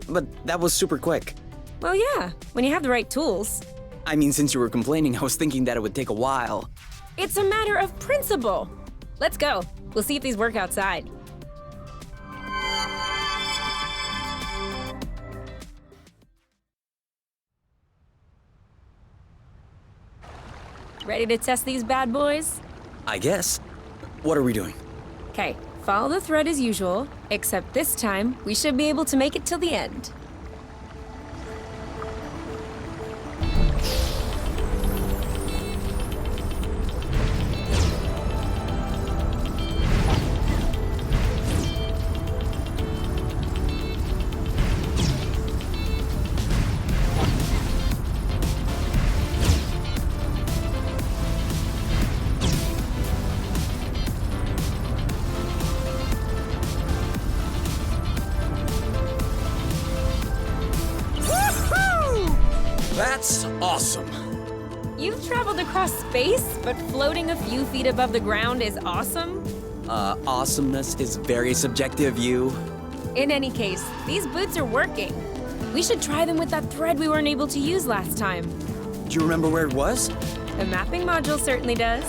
But that was super quick. Well, yeah, when you have the right tools. I mean, since you were complaining, I was thinking that it would take a while. It's a matter of principle. Let's go. We'll see if these work outside. Ready to test these bad boys? I guess. What are we doing? Okay, follow the thread as usual, except this time we should be able to make it till the end. That's awesome. You've traveled across space, but floating a few feet above the ground is awesome? Awesomeness is very subjective, you. In any case, these boots are working. We should try them with that thread we weren't able to use last time. Do you remember where it was? The mapping module certainly does.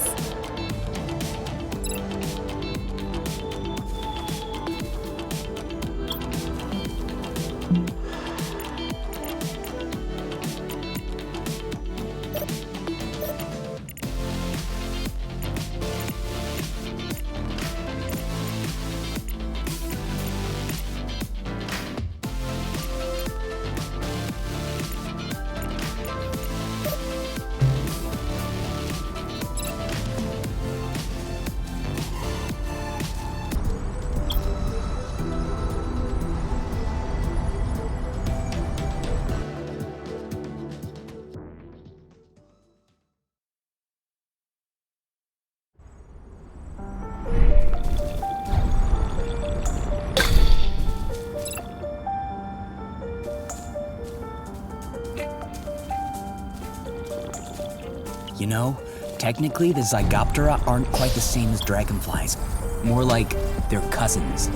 You know, technically the Zygoptera aren't quite the same as dragonflies. More like they're cousins.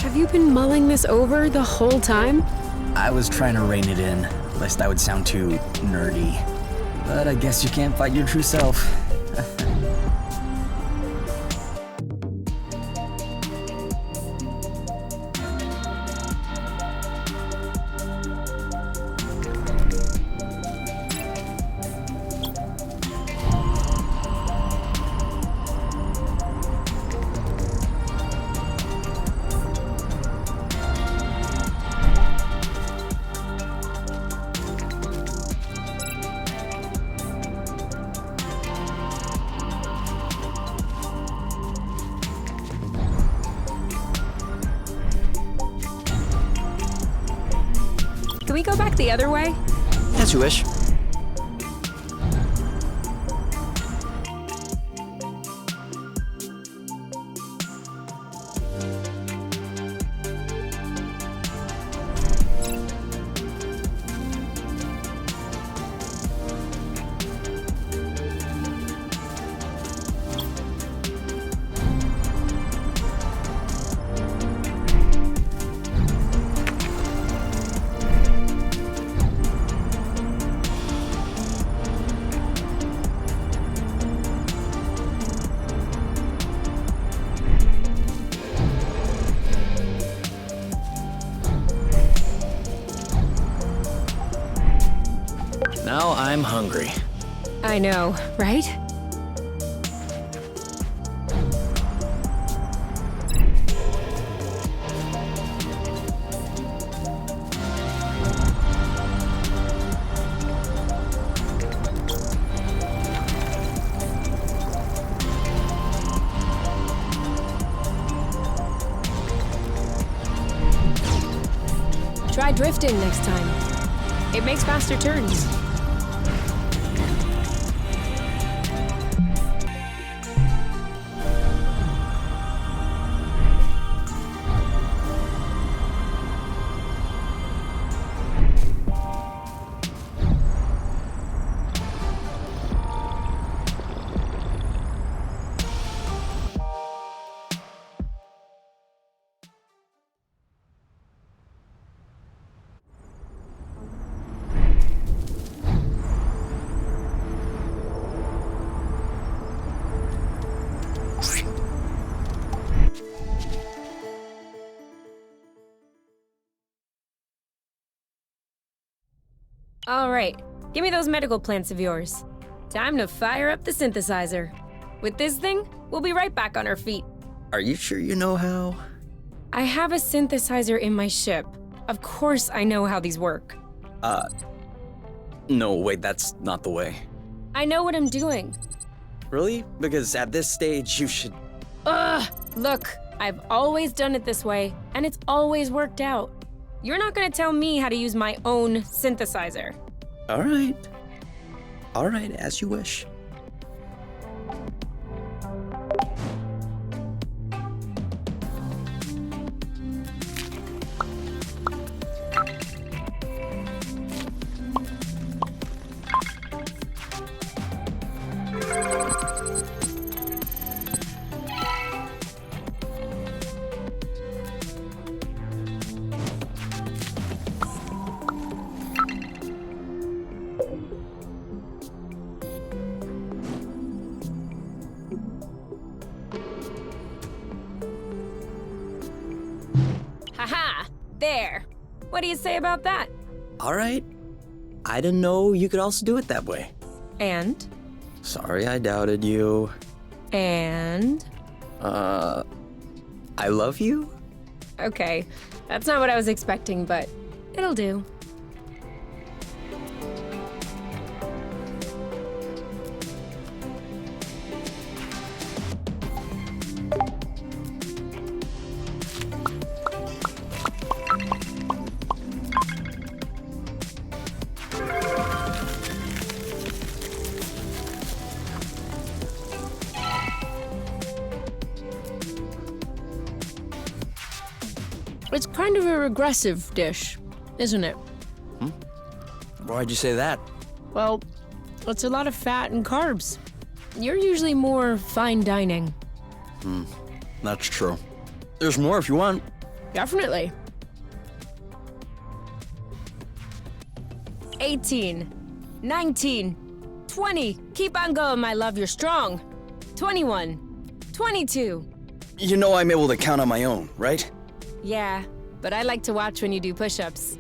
Have you been mulling this over the whole time? I was trying to rein it in, lest I would sound too nerdy. But I guess you can't fight your true self. Can we go back the other way? As you wish. Now I'm hungry. I know, right? Try drifting next time. It makes faster turns. All right, give me those medical plants of yours. Time to fire up the synthesizer. With this thing, we'll be right back on our feet. Are you sure you know how? I have a synthesizer in my ship. Of course I know how these work. No, wait, that's not the way. I know what I'm doing. Really? Because at this stage, you should... Ugh! Look, I've always done it this way, and it's always worked out. You're not gonna tell me how to use my own synthesizer. All right. All right, as you wish. Haha! There! What do you say about that? All right. I didn't know you could also do it that way. And? Sorry I doubted you. And? I love you? Okay, that's not what I was expecting, but it'll do. It's kind of a regressive dish, isn't it? Why'd you say that? Well, it's a lot of fat and carbs. You're usually more fine dining. That's true. There's more if you want. Definitely. 18, 19, 20. Keep on going, my love, you're strong. 21, 22. You know I'm able to count on my own, right? Yeah, but I like to watch when you do push-ups.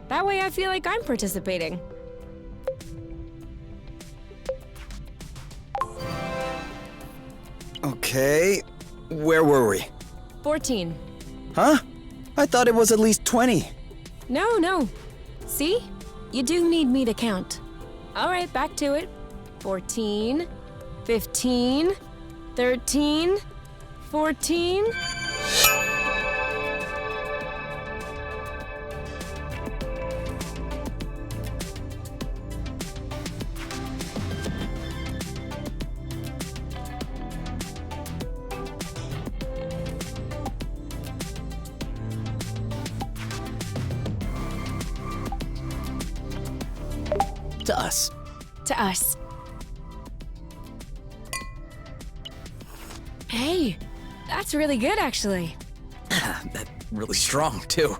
That way I feel like I'm participating. Okay, where were we? 14. Huh? I thought it was at least 20. No. See? You do need me to count. All right, back to it. 14, 15, 13, 14. To us. To us. Hey, that's really good, actually. That's really strong, too.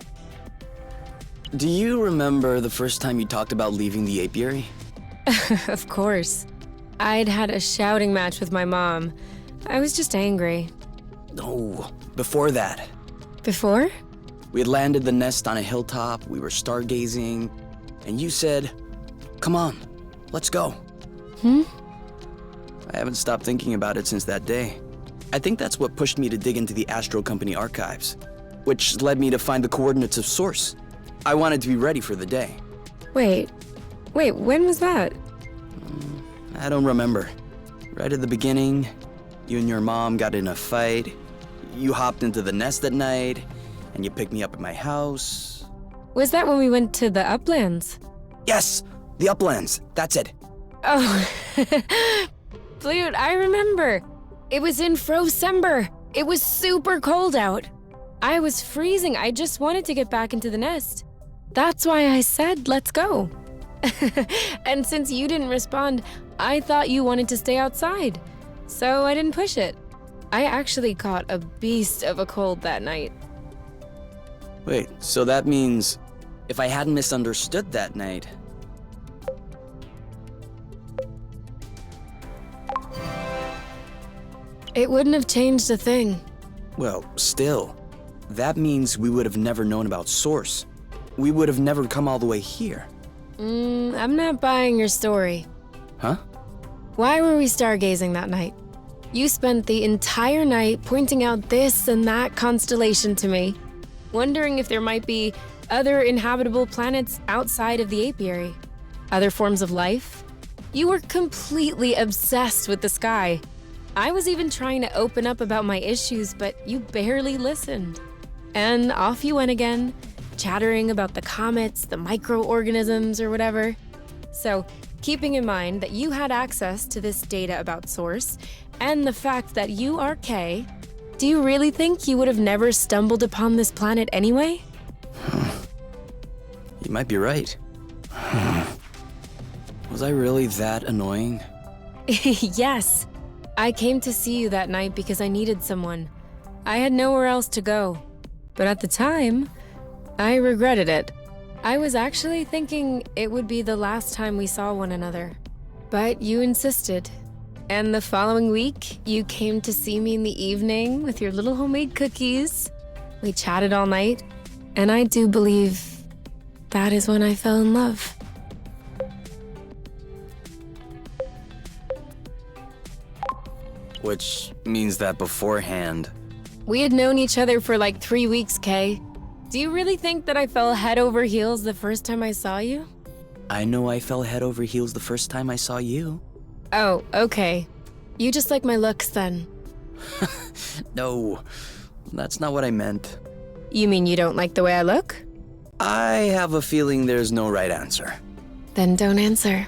Do you remember the first time you talked about leaving the apiary? Of course. I'd had a shouting match with my mom. I was just angry. No, before that. Before? We had landed the nest on a hilltop, we were stargazing, and you said, "Come on, let's go." I haven't stopped thinking about it since that day. I think that's what pushed me to dig into the Astro Company archives, which led me to find the coordinates of Source. I wanted to be ready for the day. Wait, when was that? I don't remember. Right at the beginning, you and your mom got in a fight. You hopped into the nest at night, and you picked me up at my house. Was that when we went to the uplands? Yes, the uplands, that's it. Oh, Blute, I remember. It was in Frocember. It was super cold out. I was freezing. I just wanted to get back into the nest. That's why I said, let's go. And since you didn't respond, I thought you wanted to stay outside. So I didn't push it. I actually caught a beast of a cold that night. Wait, so that means if I hadn't misunderstood that night... It wouldn't have changed a thing. Well, still, that means we would have never known about Source. We would have never come all the way here. I'm not buying your story. Huh? Why were we stargazing that night? You spent the entire night pointing out this and that constellation to me, wondering if there might be other inhabitable planets outside of the apiary, other forms of life. You were completely obsessed with the sky. I was even trying to open up about my issues, but you barely listened. And off you went again, chattering about the comets, the microorganisms, or whatever. So, keeping in mind that you had access to this data about Source, and the fact that you are K, do you really think you would have never stumbled upon this planet anyway? You might be right. Was I really that annoying? Yes. I came to see you that night because I needed someone. I had nowhere else to go. But at the time, I regretted it. I was actually thinking it would be the last time we saw one another. But you insisted. And the following week, you came to see me in the evening with your little homemade cookies. We chatted all night, and I do believe that is when I fell in love. Which means that beforehand... We had known each other for like 3 weeks, Kay. Do you really think that I fell head over heels the first time I saw you? I know I fell head over heels the first time I saw you. Oh, okay. You just like my looks then. No, that's not what I meant. You mean you don't like the way I look? I have a feeling there's no right answer. Then don't answer.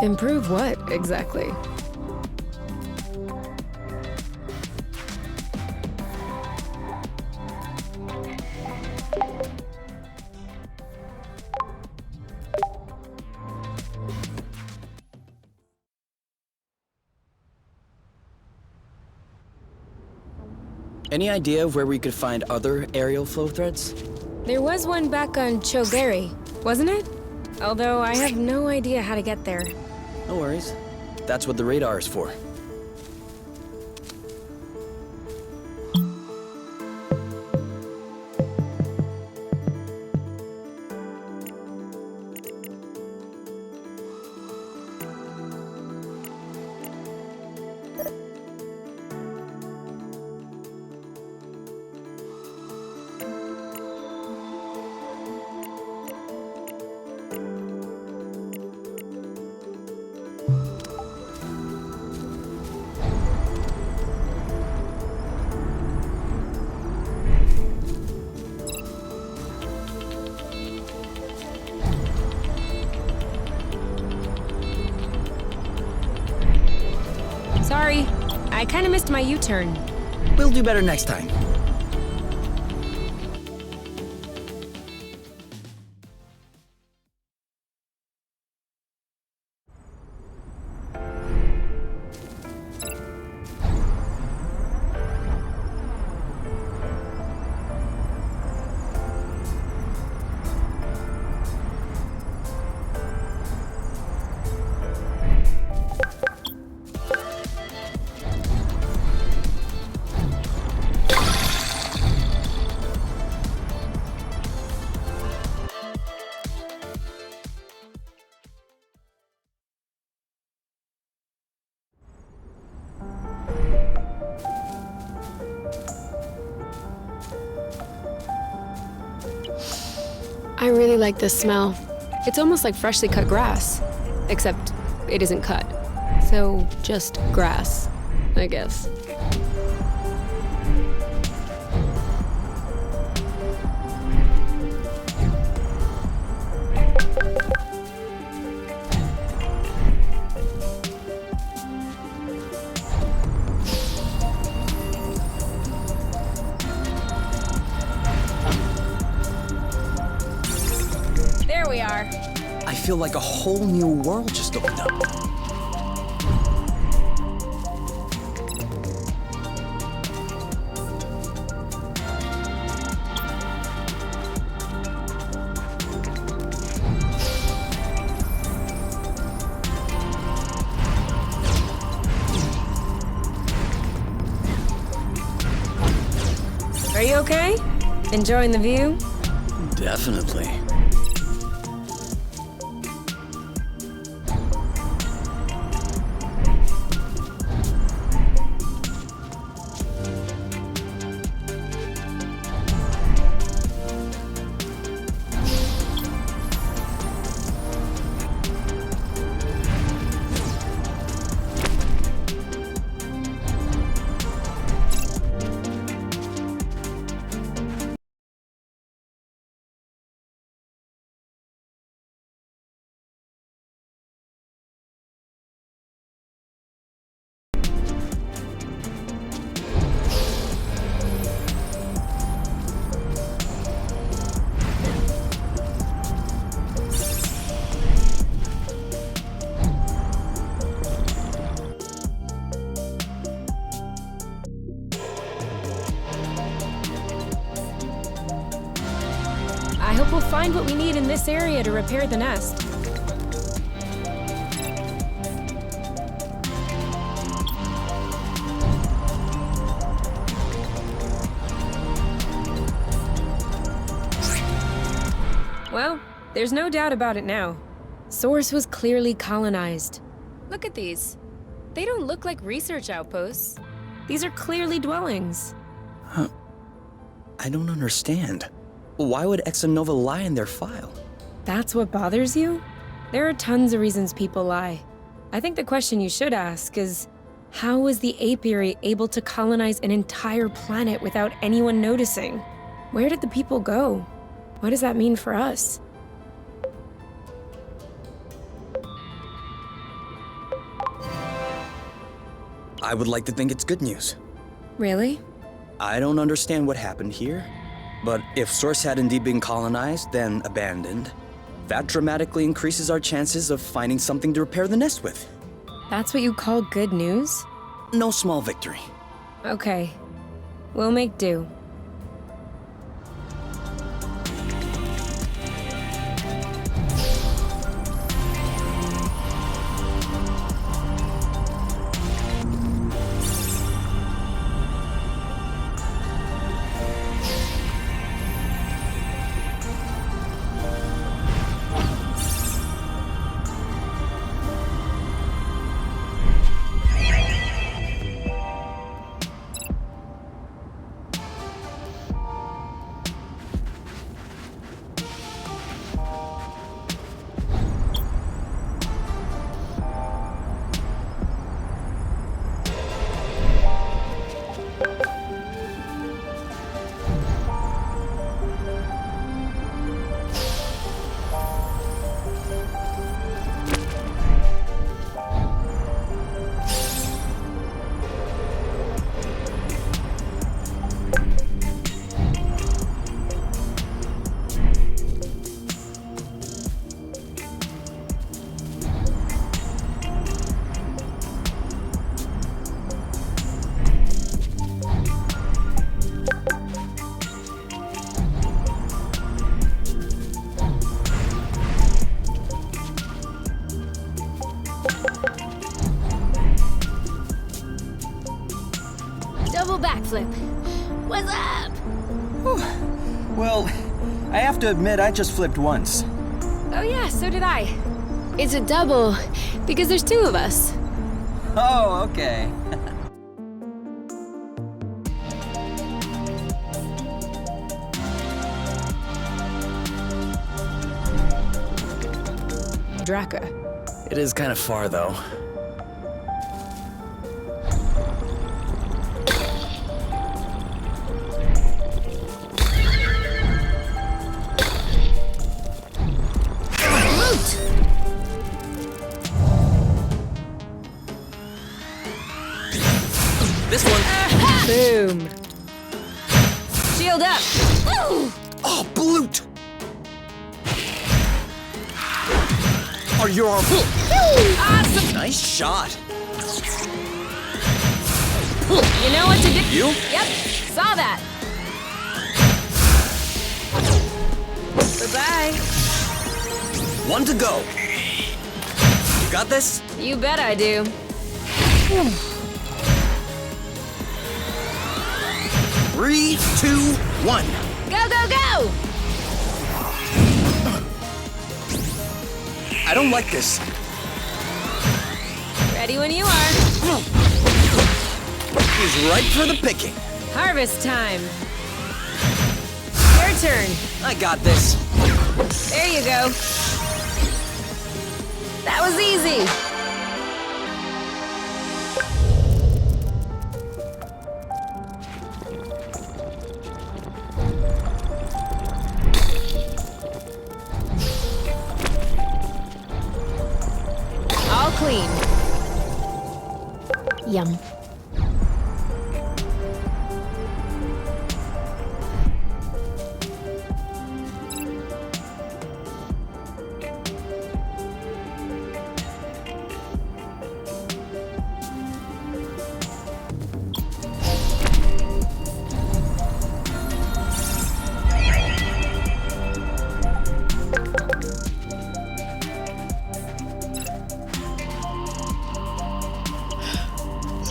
Improve what, exactly? Any idea of where we could find other aerial flow threads? There was one back on Chogari, wasn't it? Although I have no idea how to get there. No worries. That's what the radar is for. Sorry, I kinda missed my U-turn. We'll do better next time. I really like this smell. It's almost like freshly cut grass, except it isn't cut. So just grass, I guess. feel like a whole new world just opened up. Are you okay? Enjoying the view? Definitely. I hope we'll find what we need in this area to repair the nest. Well, there's no doubt about it now. Source was clearly colonized. Look at these. They don't look like research outposts. These are clearly dwellings. I don't understand. Why would Exonova lie in their file? That's what bothers you? There are tons of reasons people lie. I think the question you should ask is, how was the apiary able to colonize an entire planet without anyone noticing? Where did the people go? What does that mean for us? I would like to think it's good news. Really? I don't understand what happened here, but if Source had indeed been colonized, then abandoned, that dramatically increases our chances of finding something to repair the nest with. That's what you call good news? No small victory. Okay. We'll make do. Double backflip. What's up? Well, I have to admit I just flipped once. Oh yeah, so did I. It's a double because there's two of us. Oh, okay. Draka. It is kind of far, though. This one. Boom. Shield up. Oh, Blute! Are your arm? Awesome! Nice shot. You know what to do. You? Yep, saw that. Bye-bye. One to go. You got this? You bet I do. 3, 2, 1. Go, go, go! I don't like this. Ready when you are. He's ripe for the picking. Harvest time. Your turn. I got this. There you go. That was easy. All clean. Yum.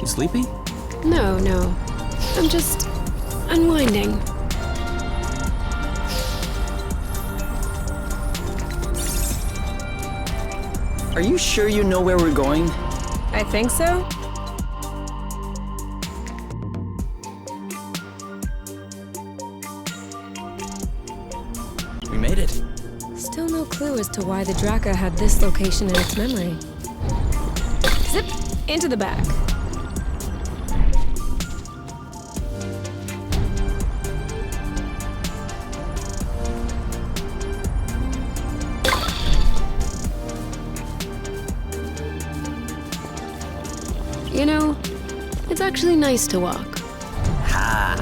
You sleepy? No, no. I'm just unwinding. Are you sure you know where we're going? I think so. We made it. Still no clue as to why the Draka had this location in its memory. Zip into the back. You know, it's actually nice to walk. Ha!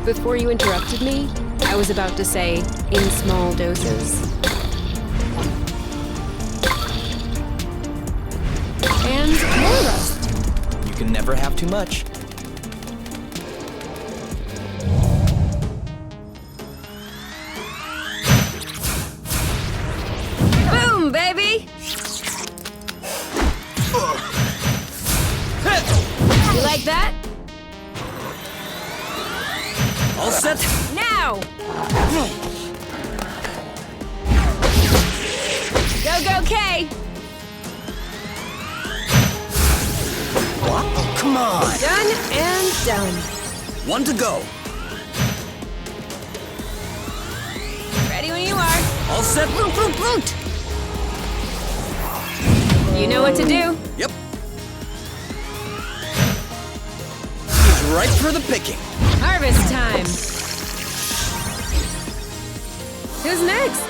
Before you interrupted me, I was about to say, in small doses. And more rest. You can never have too much. Boom, baby! You like that? All set? Now! Go, go, Kay! What? Oh, come on. Done and done. One to go. Ready when you are. All set? Floot, floot, floot! You know what to do. Yep. He's ripe for the picking. Harvest time. Who's next?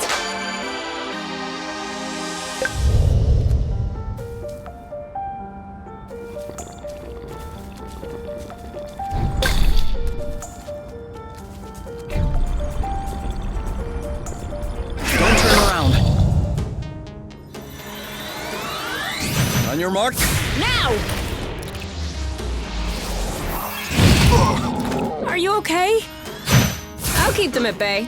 Don't turn around. On your mark. Now! Are you okay? I'll keep them at bay.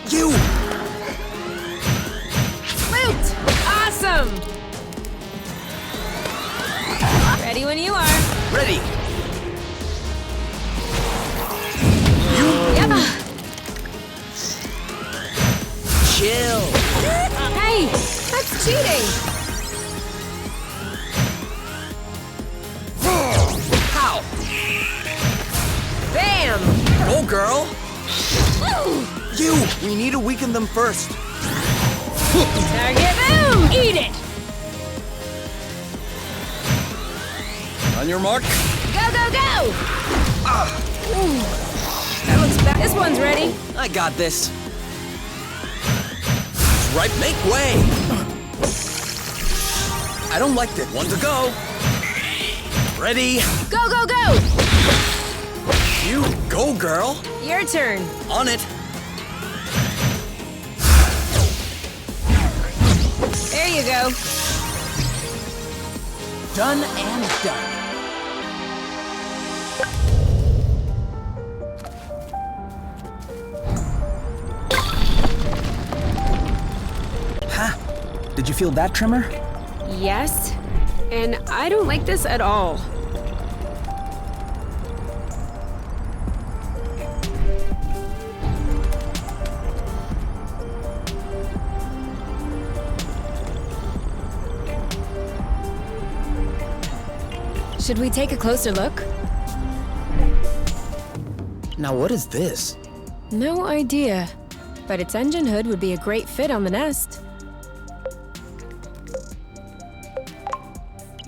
You! Loot! Awesome! Ready when you are. Ready. Yep. Chill. Hey, that's cheating. How? Bam! Go, girl. Woo! You! We need to weaken them first. Target, boom! Eat it! On your mark. Go, go, go! Ooh, that looks bad. This one's ready. I got this. Right, make way. I don't like that. One to go. Ready? Go, go, go! You go, girl. Your turn. On it. There you go. Done and done. Did you feel that, Trimmer? Yes. And I don't like this at all. Should we take a closer look? Now, what is this? No idea. But its engine hood would be a great fit on the nest.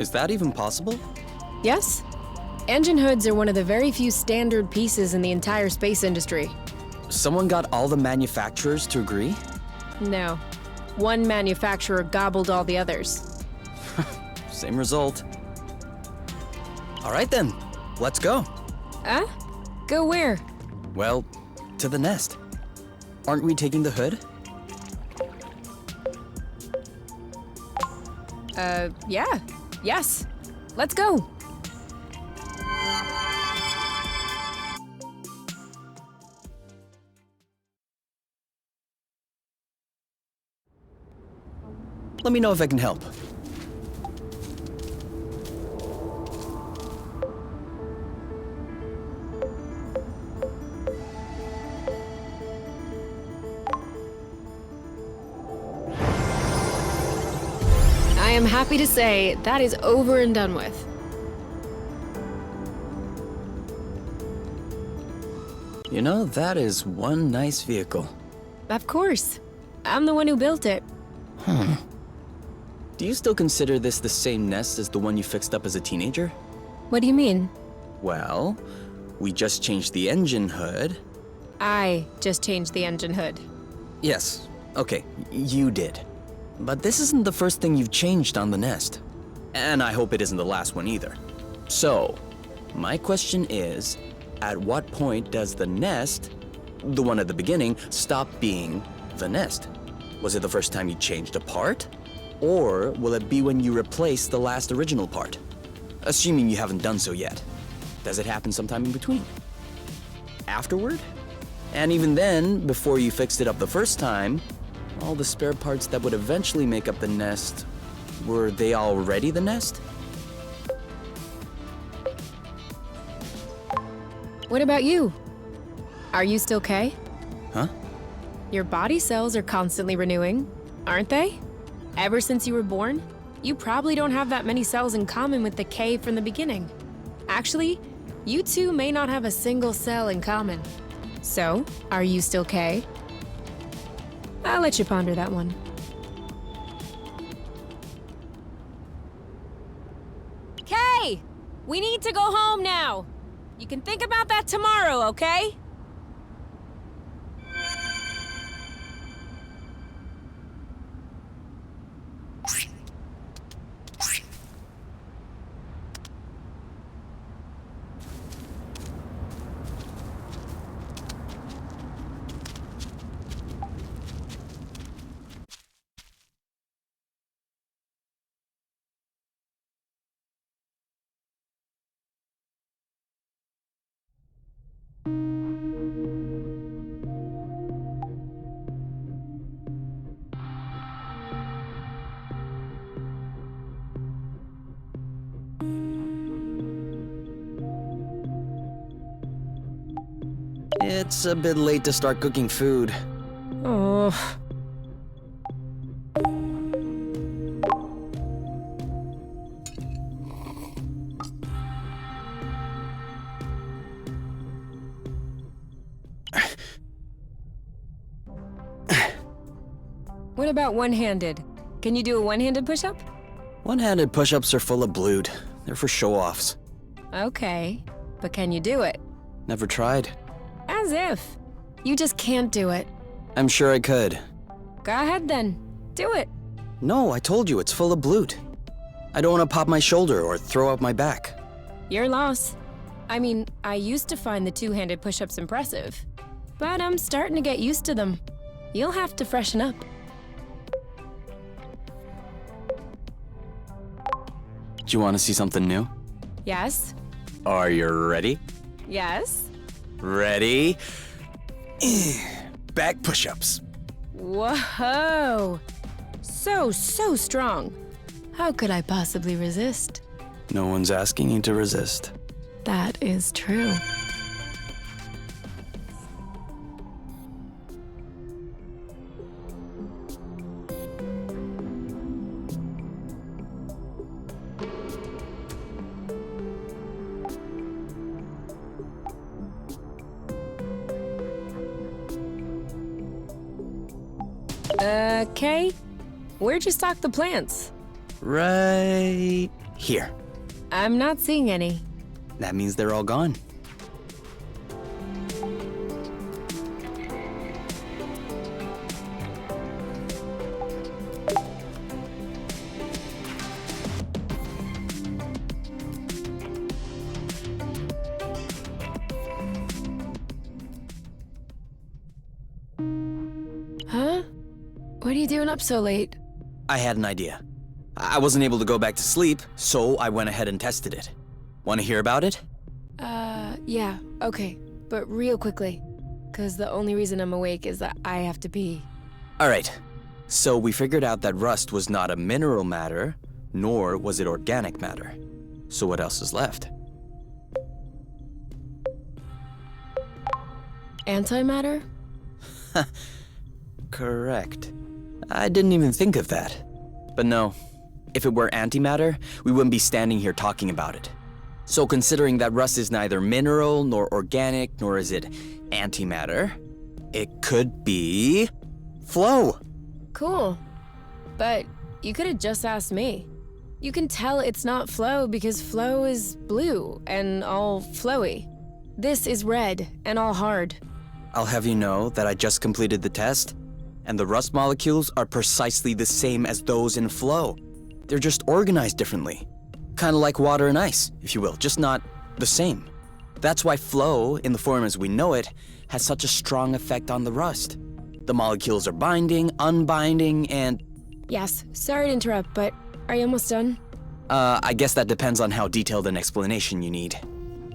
Is that even possible? Yes. Engine hoods are one of the very few standard pieces in the entire space industry. Someone got all the manufacturers to agree? No. One manufacturer gobbled all the others. Same result. All right then, let's go. Go where? Well, to the nest. Aren't we taking the hood? Yeah. Yes. Let's go. Let me know if I can help. I am happy to say that is over and done with. You know, that is one nice vehicle. Of course. I'm the one who built it. Do you still consider this the same nest as the one you fixed up as a teenager? What do you mean? Well, we just changed the engine hood. I just changed the engine hood. Yes, okay, you did. But this isn't the first thing you've changed on the nest. And I hope it isn't the last one either. So, my question is, at what point does the nest, the one at the beginning, stop being the nest? Was it the first time you changed a part? Or will it be when you replace the last original part? Assuming you haven't done so yet. Does it happen sometime in between? Afterward? And even then, before you fixed it up the first time, all the spare parts that would eventually make up the nest, were they already the nest? What about you? Are you still K? Huh? Your body cells are constantly renewing, aren't they? Ever since you were born, you probably don't have that many cells in common with the K from the beginning. Actually, you two may not have a single cell in common. So, are you still K? I'll let you ponder that one. K! We need to go home now! You can think about that tomorrow, okay? It's a bit late to start cooking food. Oh. What about one-handed? Can you do a one-handed push-up? One-handed push-ups are full of blood. They're for show-offs. Okay, but can you do it? Never tried. As if. You just can't do it. I'm sure I could. Go ahead then. Do it. No, I told you, it's full of blood. I don't want to pop my shoulder or throw up my back. Your loss. I mean, I used to find the two-handed push-ups impressive, but I'm starting to get used to them. You'll have to freshen up. you want to see something new? Yes? Are you ready? Yes? Ready? Back push-ups. Whoa! So strong. How could I possibly resist? No one's asking you to resist. That is true. Okay. Where'd you stock the plants? Right here. I'm not seeing any. That means they're all gone. Huh? What are you doing up so late? I had an idea. I wasn't able to go back to sleep, so I went ahead and tested it. Want to hear about it? Yeah, okay. But real quickly. 'Cause the only reason I'm awake is that I have to pee. All right. So we figured out that rust was not a mineral matter, nor was it organic matter. So what else is left? Antimatter? Correct. I didn't even think of that. But no, if it were antimatter, we wouldn't be standing here talking about it. So considering that rust is neither mineral nor organic, nor is it antimatter, it could be flow. Cool. But you could have just asked me. You can tell it's not flow because flow is blue and all flowy. This is red and all hard. I'll have you know that I just completed the test, and the rust molecules are precisely the same as those in flow. They're just organized differently. Kind of like water and ice, if you will, just not the same. That's why flow, in the form as we know it, has such a strong effect on the rust. The molecules are binding, unbinding, and... Yes, sorry to interrupt, but are you almost done? I guess that depends on how detailed an explanation you need.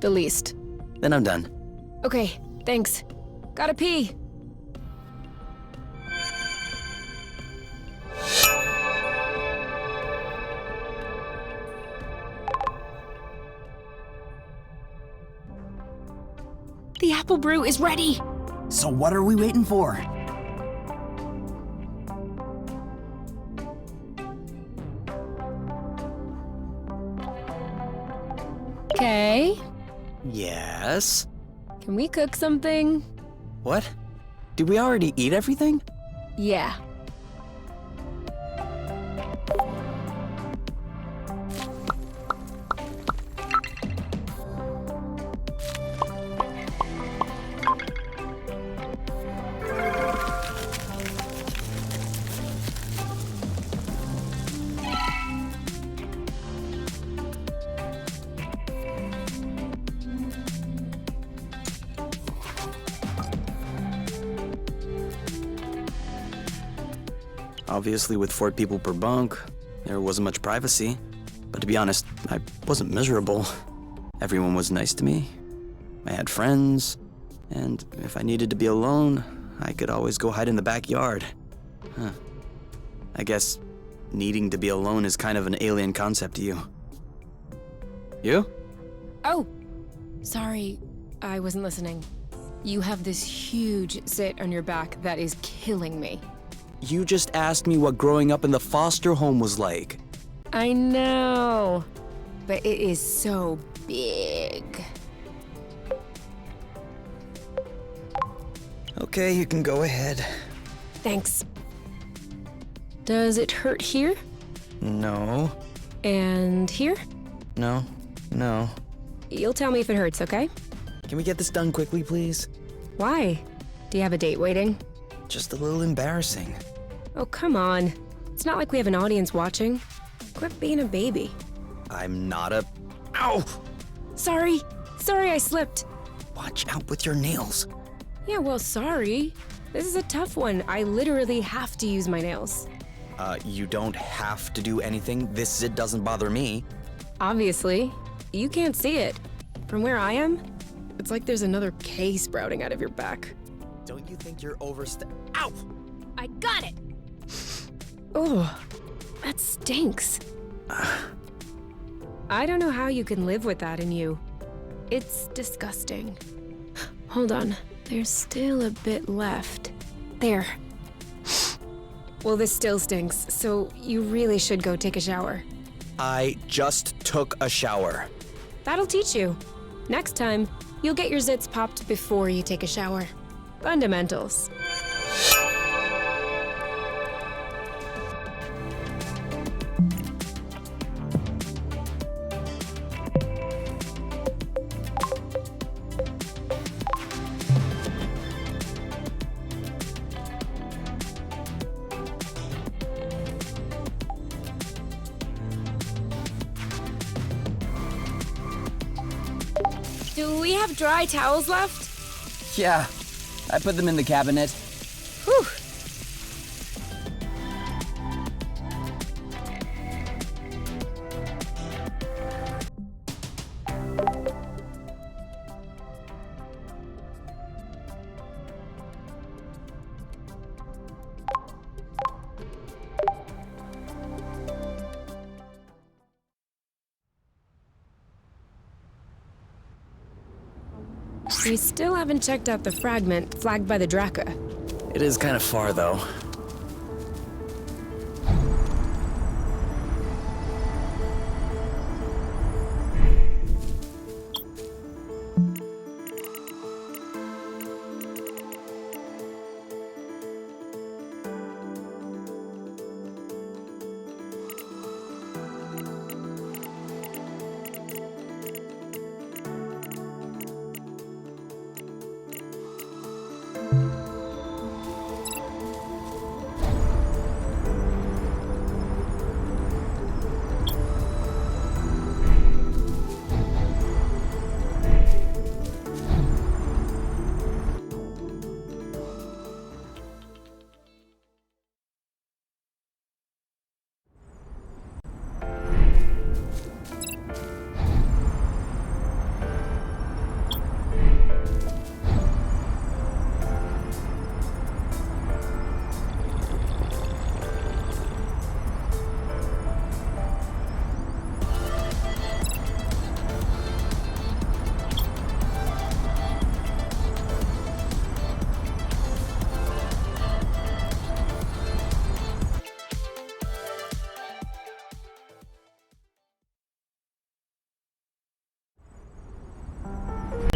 The least. Then I'm done. Okay, thanks. Gotta pee. The apple brew is ready! So what are we waiting for? Okay. Yes? Can we cook something? What? Did we already eat everything? Yeah. Obviously, with 4 people per bunk, there wasn't much privacy. But to be honest, I wasn't miserable. Everyone was nice to me. I had friends. And if I needed to be alone, I could always go hide in the backyard. Huh. I guess needing to be alone is kind of an alien concept to you. You? Oh, sorry, I wasn't listening. You have this huge zit on your back that is killing me. You just asked me what growing up in the foster home was like. I know, but it is so big. Okay, you can go ahead. Thanks. Does it hurt here? No. And here? No. No. You'll tell me if it hurts, okay? Can we get this done quickly, please? Why? Do you have a date waiting? Just a little embarrassing. Oh, come on. It's not like we have an audience watching. Quit being a baby. I'm not a... Ow! Sorry. Sorry I slipped. Watch out with your nails. Yeah, well, sorry. This is a tough one. I literally have to use my nails. You don't have to do anything. This zit doesn't bother me. Obviously. You can't see it. From where I am, it's like there's another K sprouting out of your back. Don't you think you're Ow! I got it! Oh, that stinks. I don't know how you can live with that in you. It's disgusting. Hold on, there's still a bit left. There. Well, this still stinks, so you really should go take a shower. I just took a shower. That'll teach you. Next time, you'll get your zits popped before you take a shower. Fundamentals. Do we have dry towels left? Yeah, I put them in the cabinet. Whew. We still haven't checked out the fragment flagged by the Draka. It is kind of far, though.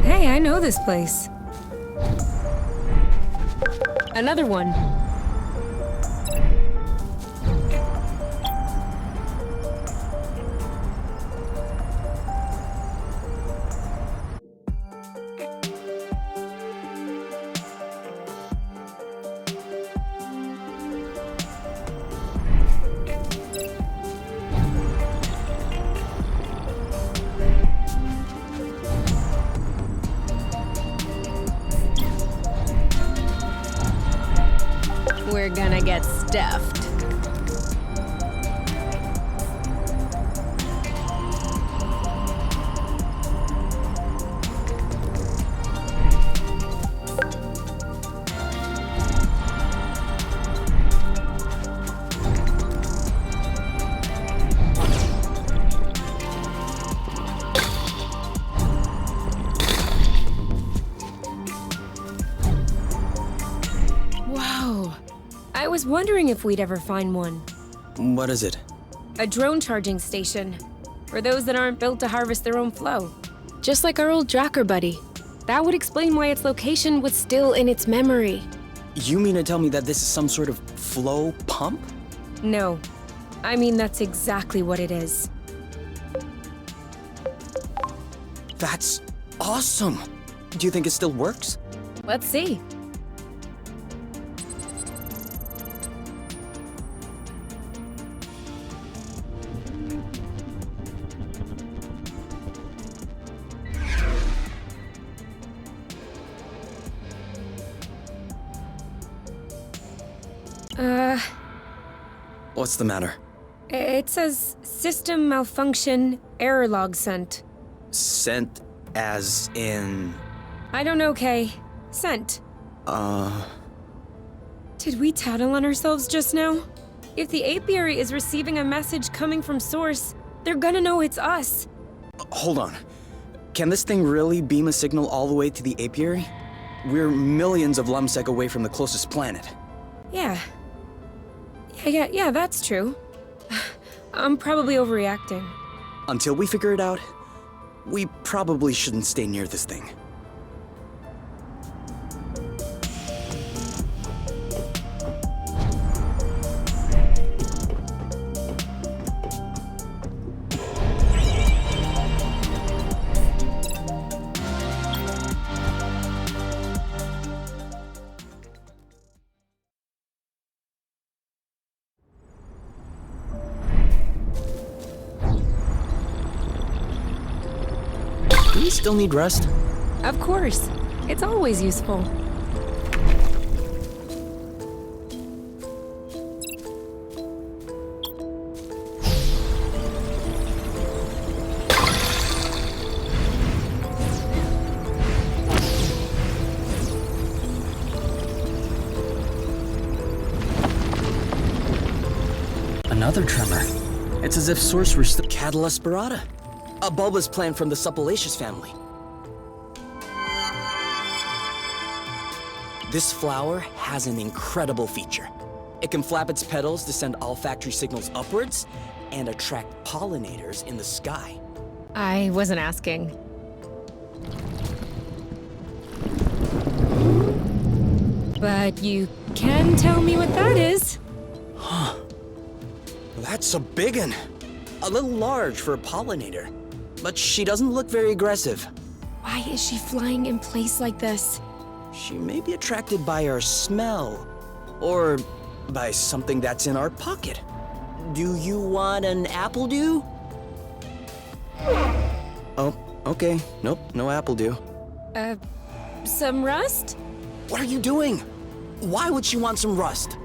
Hey, I know this place. Another one. We're gonna get stuffed. Wow. I was wondering if we'd ever find one. What is it? A drone charging station. For those that aren't built to harvest their own flow. Just like our old Dracker buddy. That would explain why its location was still in its memory. You mean to tell me that this is some sort of flow pump? No. I mean, that's exactly what it is. That's awesome! Do you think it still works? Let's see. What's the matter? It says system malfunction, error log sent. Sent as in... I don't know, Kay. Sent. Did we tattle on ourselves just now? If the apiary is receiving a message coming from Source, they're gonna know it's us. Hold on. Can this thing really beam a signal all the way to the apiary? We're millions of lumsec away from the closest planet. Yeah, that's true. I'm probably overreacting. Until we figure it out, we probably shouldn't stay near this thing. Do we still need rest? Of course. It's always useful. Another tremor. It's as if Source were still. Cattle aspirata. A bulbous plant from the suppilaceous family. This flower has an incredible feature. It can flap its petals to send olfactory signals upwards and attract pollinators in the sky. I wasn't asking. But you can tell me what that is. That's a biggin'. A little large for a pollinator. But she doesn't look very aggressive. Why is she flying in place like this? She may be attracted by our smell. Or by something that's in our pocket. Do you want an apple dew? Oh, okay. Nope, no apple dew. Some rust? What are you doing? Why would she want some rust?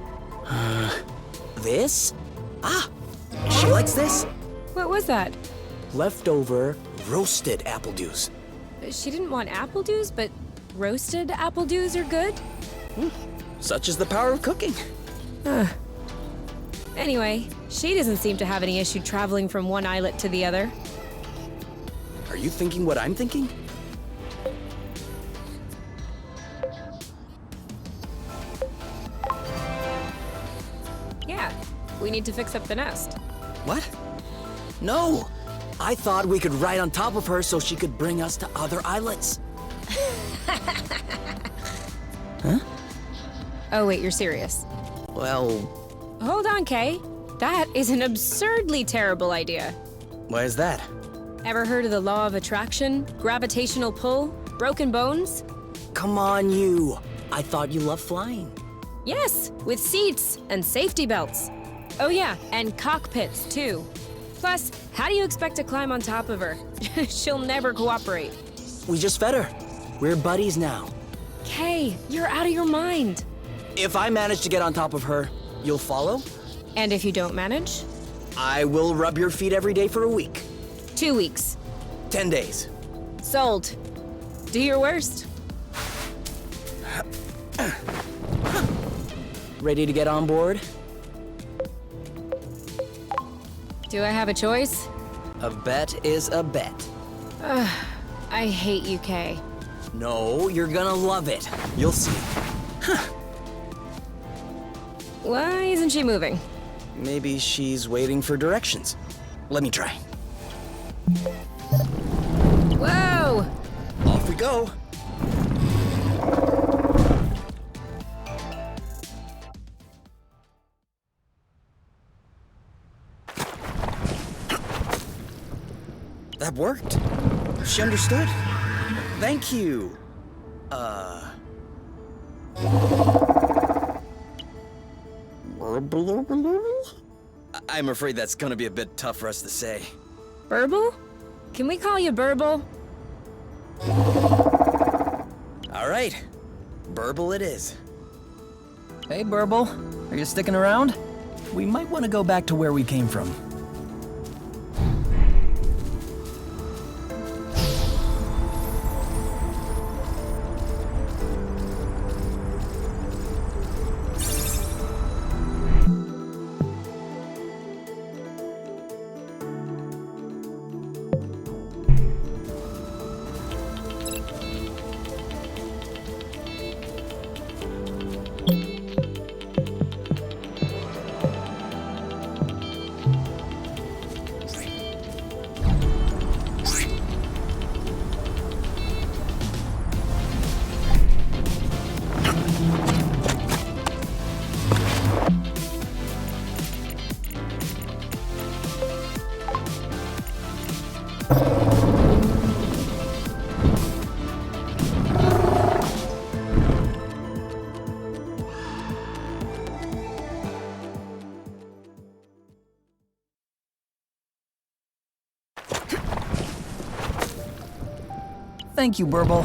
This? Ah, she likes this. What was that? Leftover roasted apple dews. She didn't want apple dews, but roasted apple dews are good? Such is the power of cooking. Anyway, she doesn't seem to have any issue traveling from one islet to the other. Are you thinking what I'm thinking? Yeah, we need to fix up the nest. What? No! I thought we could ride on top of her so she could bring us to other islets. Huh? Oh wait, you're serious. Well, Hold on, Kay. That is an absurdly terrible idea. why is that? Ever heard of the law of attraction, gravitational pull, broken bones? Come on, you. I thought you loved flying. Yes, with seats and safety belts. Oh yeah, and cockpits too. Plus, how do you expect to climb on top of her? She'll never cooperate. We just fed her. We're buddies now. Kay, you're out of your mind. If I manage to get on top of her, you'll follow? And if you don't manage? I will rub your feet every day for a week. 2 weeks. 10 days. Sold. Do your worst. Ready to get on board? Do I have a choice? A bet is a bet. I hate you, Kay. No, you're gonna love it. You'll see. Why isn't she moving? Maybe she's waiting for directions. Let me try. Whoa! Off we go. That worked. She understood. Thank you. I'm afraid that's gonna be a bit tough for us to say. Burble? Can we call you Burble? All right, Burble it is. Hey, Burble. Are you sticking around? we might want to go back to where we came from. Thank you, Burble.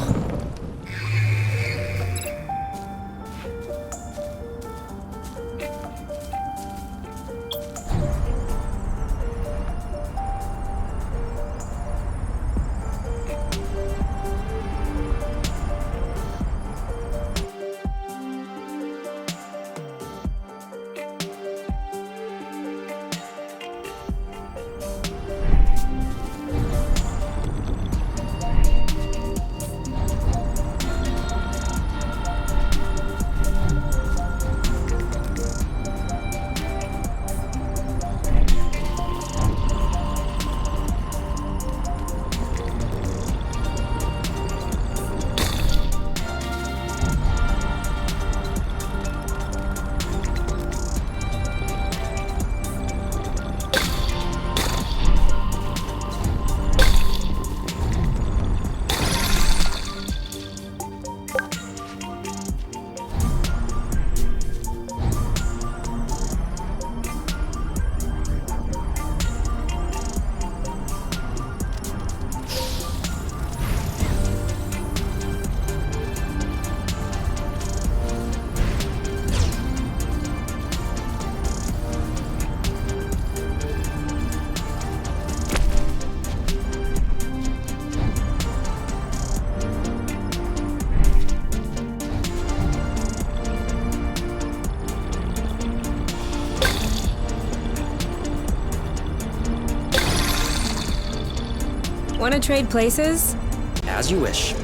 Want to trade places? As you wish.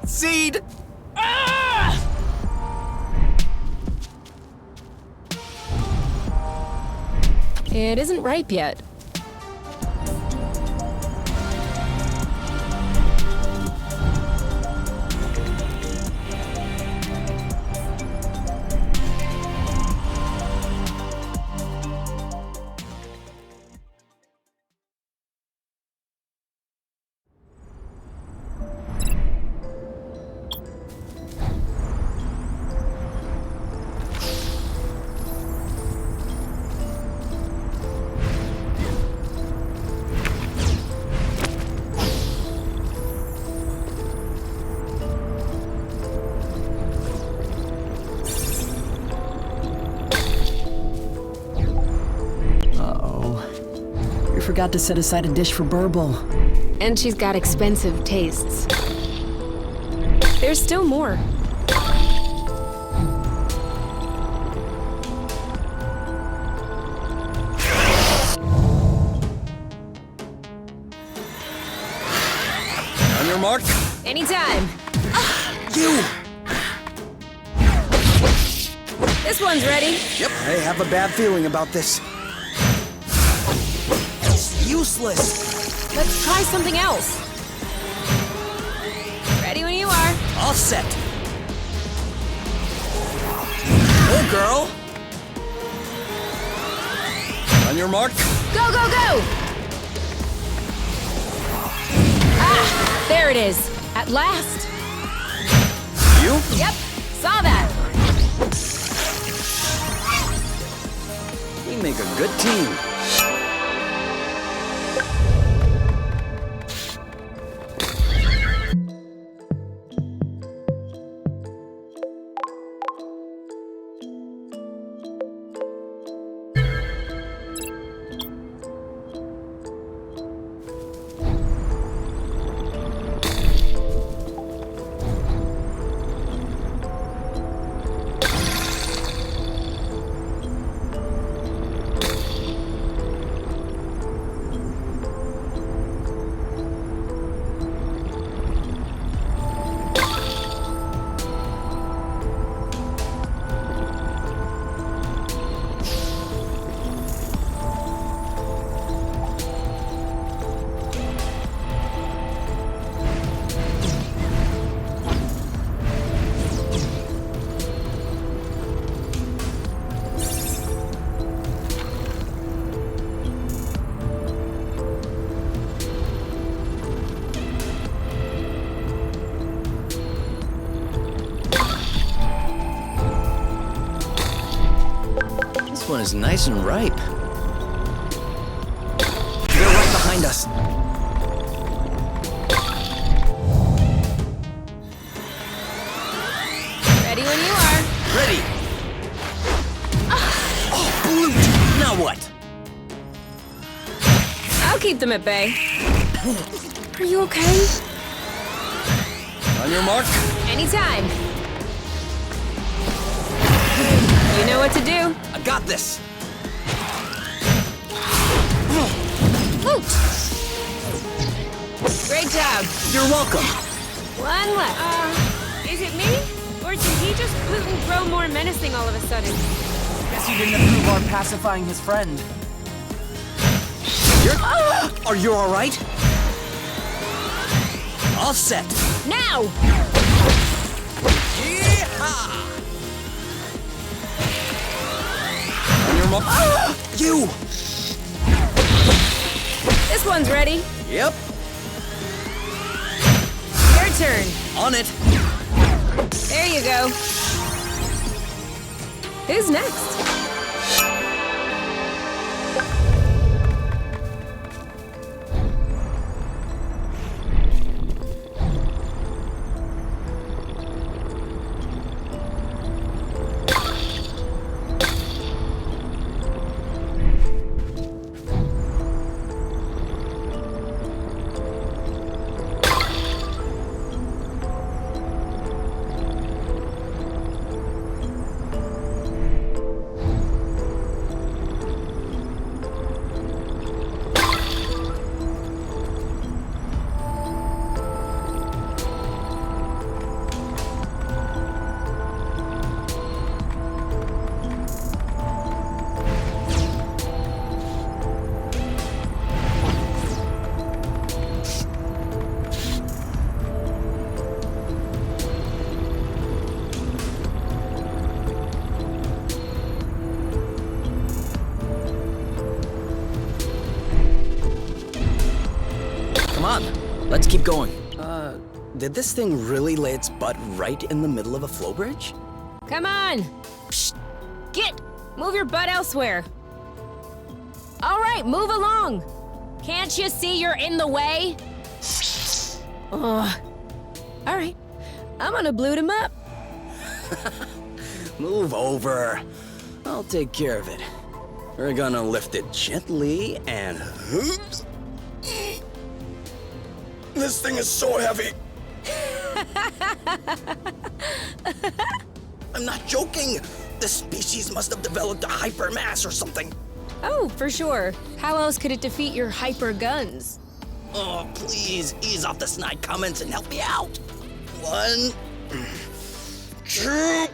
Seed! It isn't ripe yet. Forgot to set aside a dish for Burble. And she's got expensive tastes. There's still more. your mark. Anytime. You! This one's ready. Yep, I have a bad feeling about this. It's useless. Let's try something else. Ready when you are. All set. Go, girl. On your mark. Go, go, go! Ah, there it is. At last. You? Yep, saw that. We make a good team. This one is nice and ripe. They're right behind us. Ready when you are. Ready. Oh, blue. Now what? I'll keep them at bay. Are you okay? On your mark. Anytime. You know what to do. I got this. Loot! Great job. You're welcome. One left. Is it me? Or did he just gluten grow more menacing all of a sudden? Guess you didn't approve our pacifying his friend. Are you all right? All set. Now! Yeehaw! On your mark. You! This one's ready. Yep. Your turn. On it. There you go. Who's next? Come on, let's keep going. Did this thing really lay its butt right in the middle of a flow bridge? Come on. Psst. Get. Move your butt elsewhere. All right, move along. Can't you see you're in the way? Ugh. All right, I'm gonna blue him up. Move over. I'll take care of it. We're gonna lift it gently and... This thing is so heavy. I'm not joking. This species must have developed a hypermass or something. Oh, for sure. How else could it defeat your hyper guns? Oh, please ease off the snide comments and help me out. 1, 2, 3.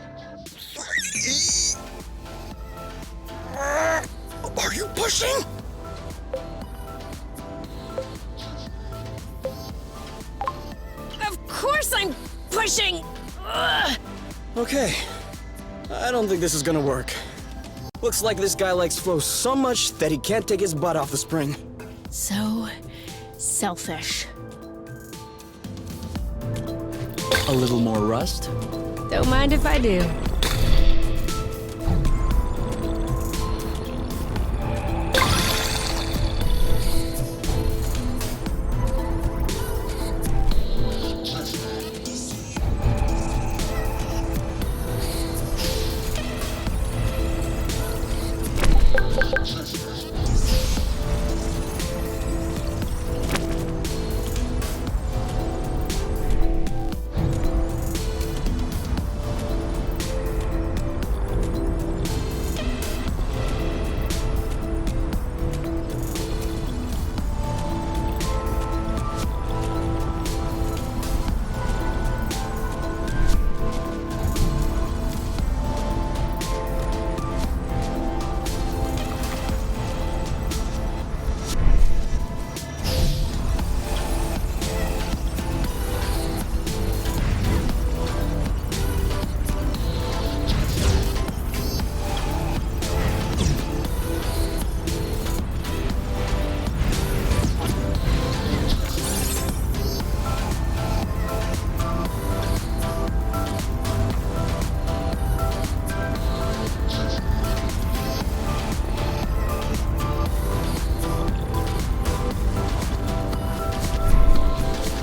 Are you pushing? Of course I'm pushing! Ugh. Okay. I don't think this is gonna work. Looks like this guy likes flow so much that he can't take his butt off the spring. So selfish. A little more rust? Don't mind if I do.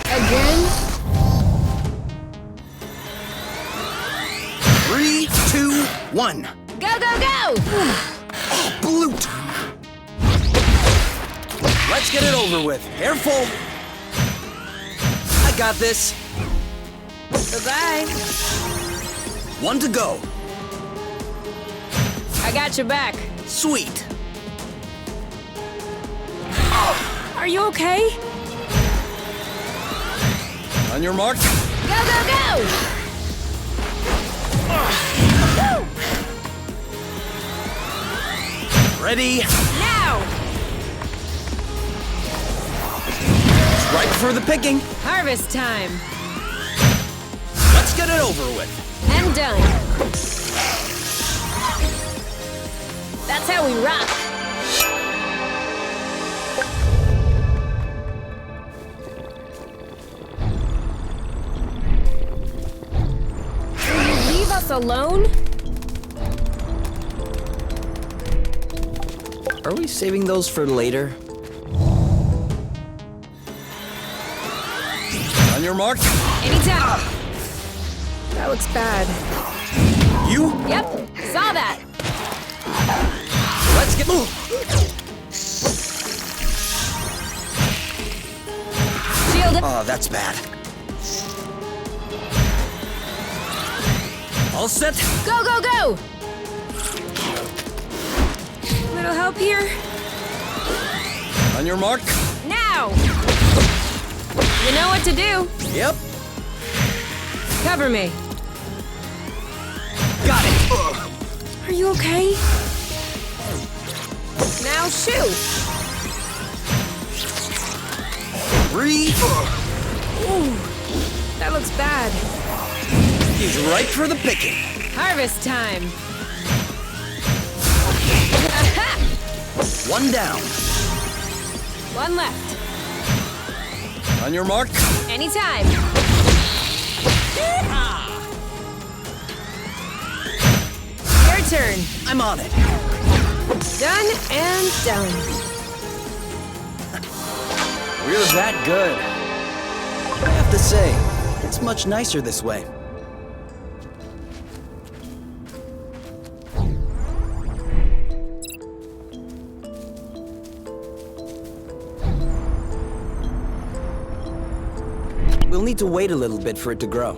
Again? 3, 2, 1. Go, go, go! Bloot! Let's get it over with. Careful! I got this. Bye-bye. 1 to go. I got your back. Sweet. Are you okay? On your mark. Go, go, go! Ready? Now! It's ripe for the picking. Harvest time. Let's get it over with. And done. That's how we rock. Will you leave us alone? Are we saving those for later? On your mark. Anytime. That looks bad. You. Yep, saw that. Let's get. Shield. Oh, that's bad. All set. Go, go, go! Little help here? On your mark. Now! You know what to do. Yep. Cover me. Got it. Are you okay? Now shoot. 3. Ooh, that looks bad. He's ripe for the picking. Harvest time. 1 down. 1 left. On your mark. Anytime. Your turn. I'm on it. Done and done. We're that good. I have to say, it's much nicer this way. We'll need to wait a little bit for it to grow.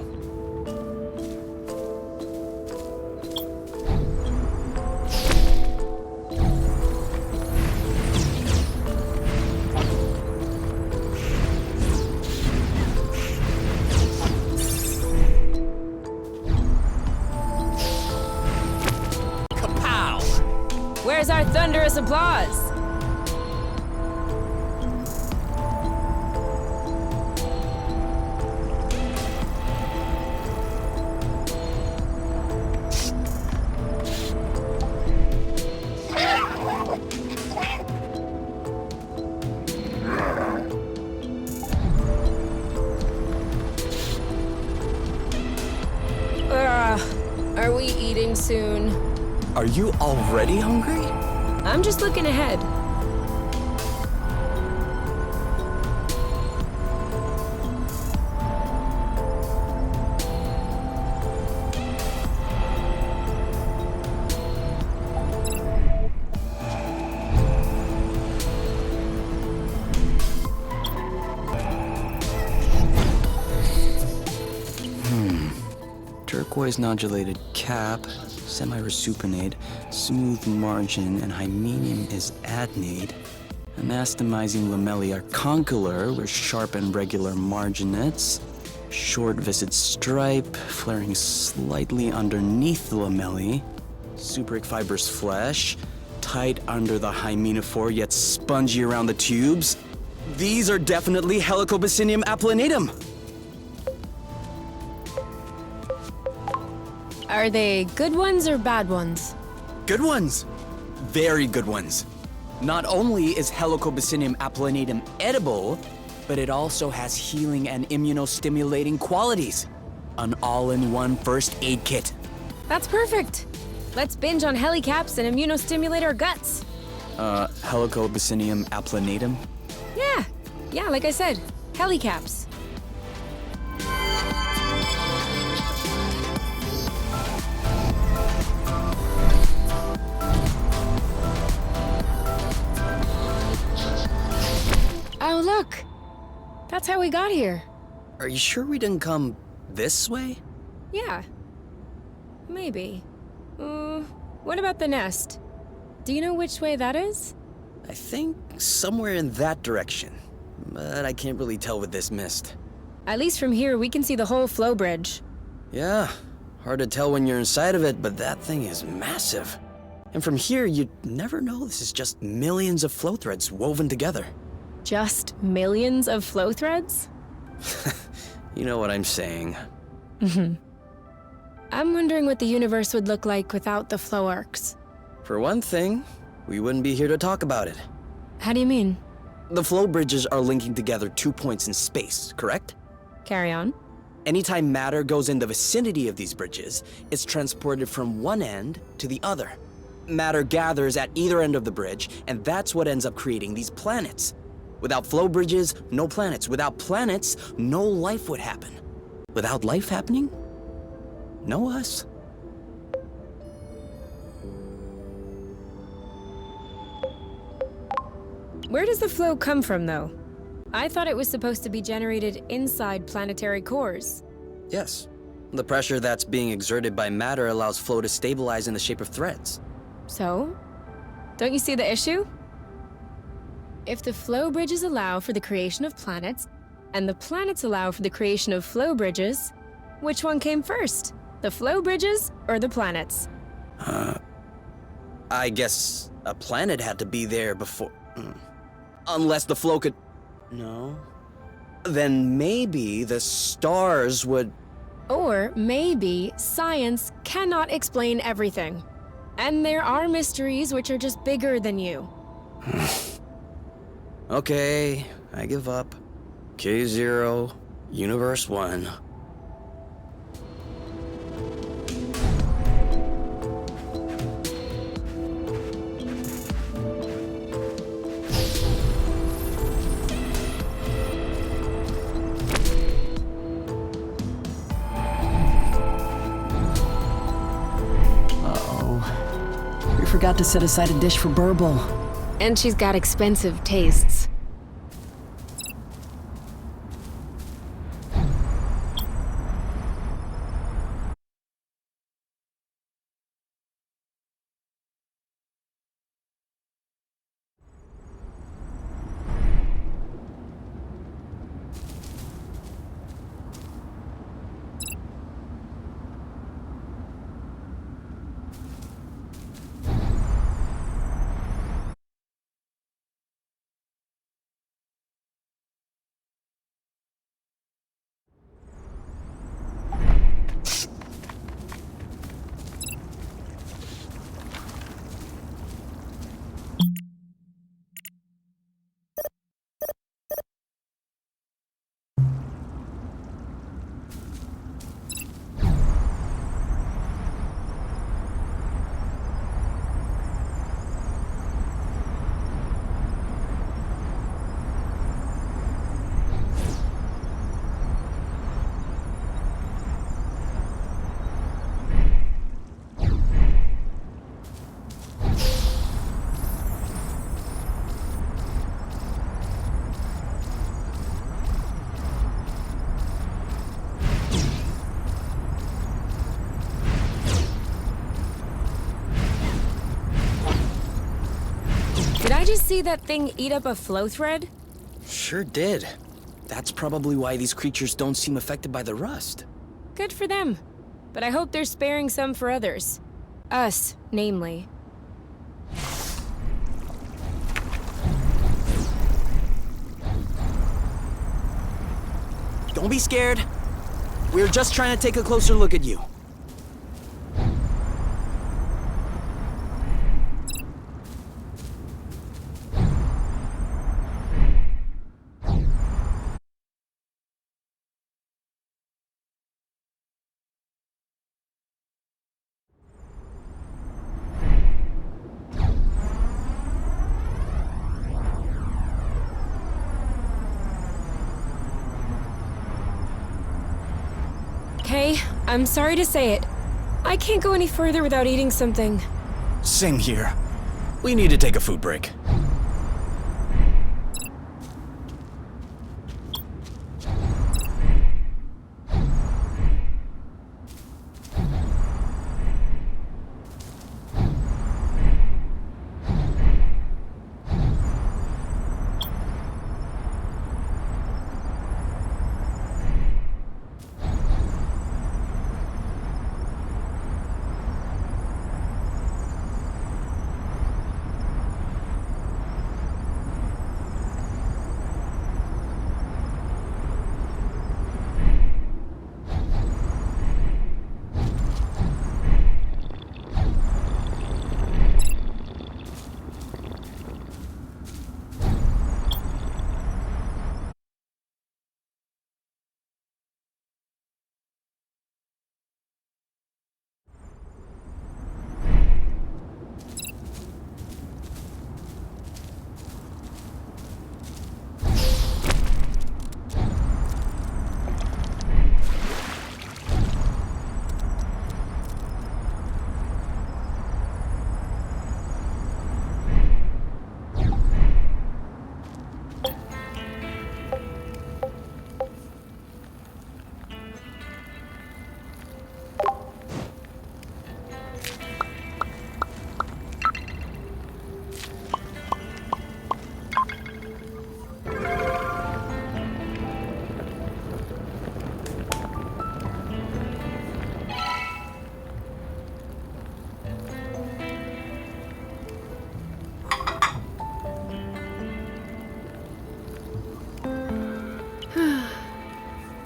Thunderous applause! Are we eating soon? Are you already hungry? I'm just looking ahead. Turquoise nodulated cap, semi-resupinate, smooth margin, and hymenium is adnate. Anastomizing lamellae are condylar with sharp and regular marginettes. Short viscid stripe, flaring slightly underneath the lamellae. Subric fibrous flesh, tight under the hymenophore yet spongy around the tubes. These are definitely Helicobacinium applanatum. Are they good ones or bad ones? Good ones. Very good ones. Not only is Helicobacinium applanatum edible, but it also has healing and immunostimulating qualities. An all-in-one first aid kit. That's perfect. Let's binge on helicaps and immunostimulate our guts. Helicobacinium applanatum? Yeah, like I said, helicaps. Oh, look! That's how we got here. Are you sure we didn't come this way? Yeah. Maybe. What about the nest? Do you know which way that is? I think somewhere in that direction. But I can't really tell with this mist. At least from here, we can see the whole flow bridge. Yeah, hard to tell when you're inside of it, but that thing is massive. And from here, you'd never know this is just millions of flow threads woven together. Just millions of flow threads? You know what I'm saying. I'm wondering what the universe would look like without the flow arcs. For one thing, we wouldn't be here to talk about it. How do you mean? The flow bridges are linking together 2 points in space, correct? Carry on. Anytime matter goes in the vicinity of these bridges, it's transported from one end to the other. Matter gathers at either end of the bridge, and that's what ends up creating these planets. Without flow bridges, no planets. Without planets, no life would happen. Without life happening, no us. Where does the flow come from, though? I thought it was supposed to be generated inside planetary cores. Yes. The pressure that's being exerted by matter allows flow to stabilize in the shape of threads. So? Don't you see the issue? If the flow bridges allow for the creation of planets, and the planets allow for the creation of flow bridges, which one came first? The flow bridges or the planets? I guess a planet had to be there before... Unless the flow could... No. Then maybe the stars would... Or maybe science cannot explain everything. And there are mysteries which are just bigger than you. Okay, I give up. K0, Universe 1. Uh-oh. We forgot to set aside a dish for Burble. And she's got expensive tastes. see that thing eat up a flow thread? Sure did. That's probably why these creatures don't seem affected by the rust. Good for them. But I hope they're sparing some for others. Us, namely. Don't be scared. We're just trying to take a closer look at you. Kay, I'm sorry to say it. I can't go any further without eating something. Same here. We need to take a food break.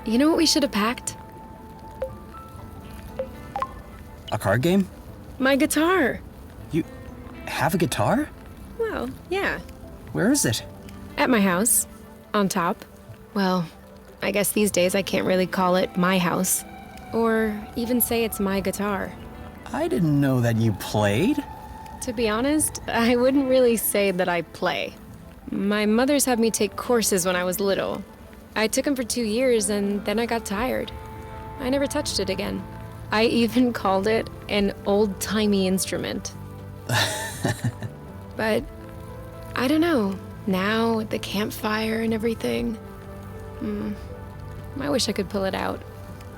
You know what we should have packed? A card game? My guitar. You have a guitar? Well, yeah. Where is it? At my house. On top. Well, I guess these days I can't really call it my house. Or even say it's my guitar. I didn't know that you played. To be honest, I wouldn't really say that I play. My mother's had me take courses when I was little. I took them for 2 years and then I got tired. I never touched it again. I even called it an old-timey instrument. But I don't know. Now, with the campfire and everything, I wish I could pull it out.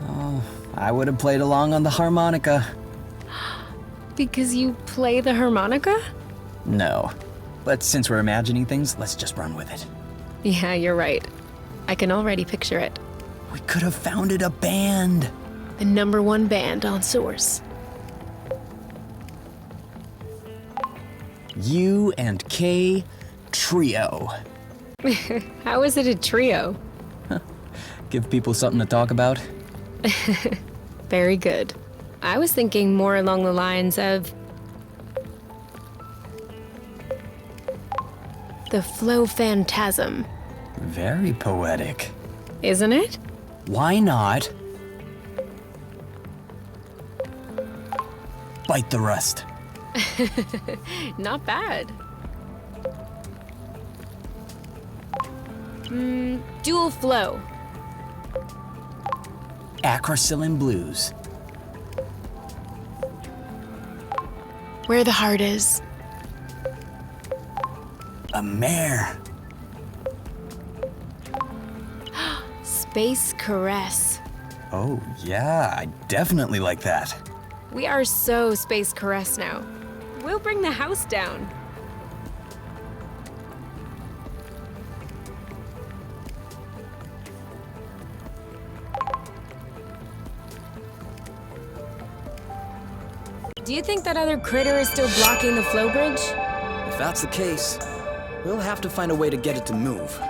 Oh, I would have played along on the harmonica. Because you play the harmonica? No. But since we're imagining things, let's just run with it. Yeah, you're right. I can already picture it. We could have founded a band. The #1 band on Source. U and K Trio. How is it a trio? Give people something to talk about. Very good. I was thinking more along the lines of the Flow Phantasm. Very poetic. Isn't it? Why not? Bite the rust. Not bad. Dual Flow. Acrocillin Blues. Where the heart is. A mare. Space Caress. Oh, yeah, I definitely like that. We are so Space Caress now. We'll bring the house down. Do you think that other critter is still blocking the flow bridge? If that's the case, we'll have to find a way to get it to move.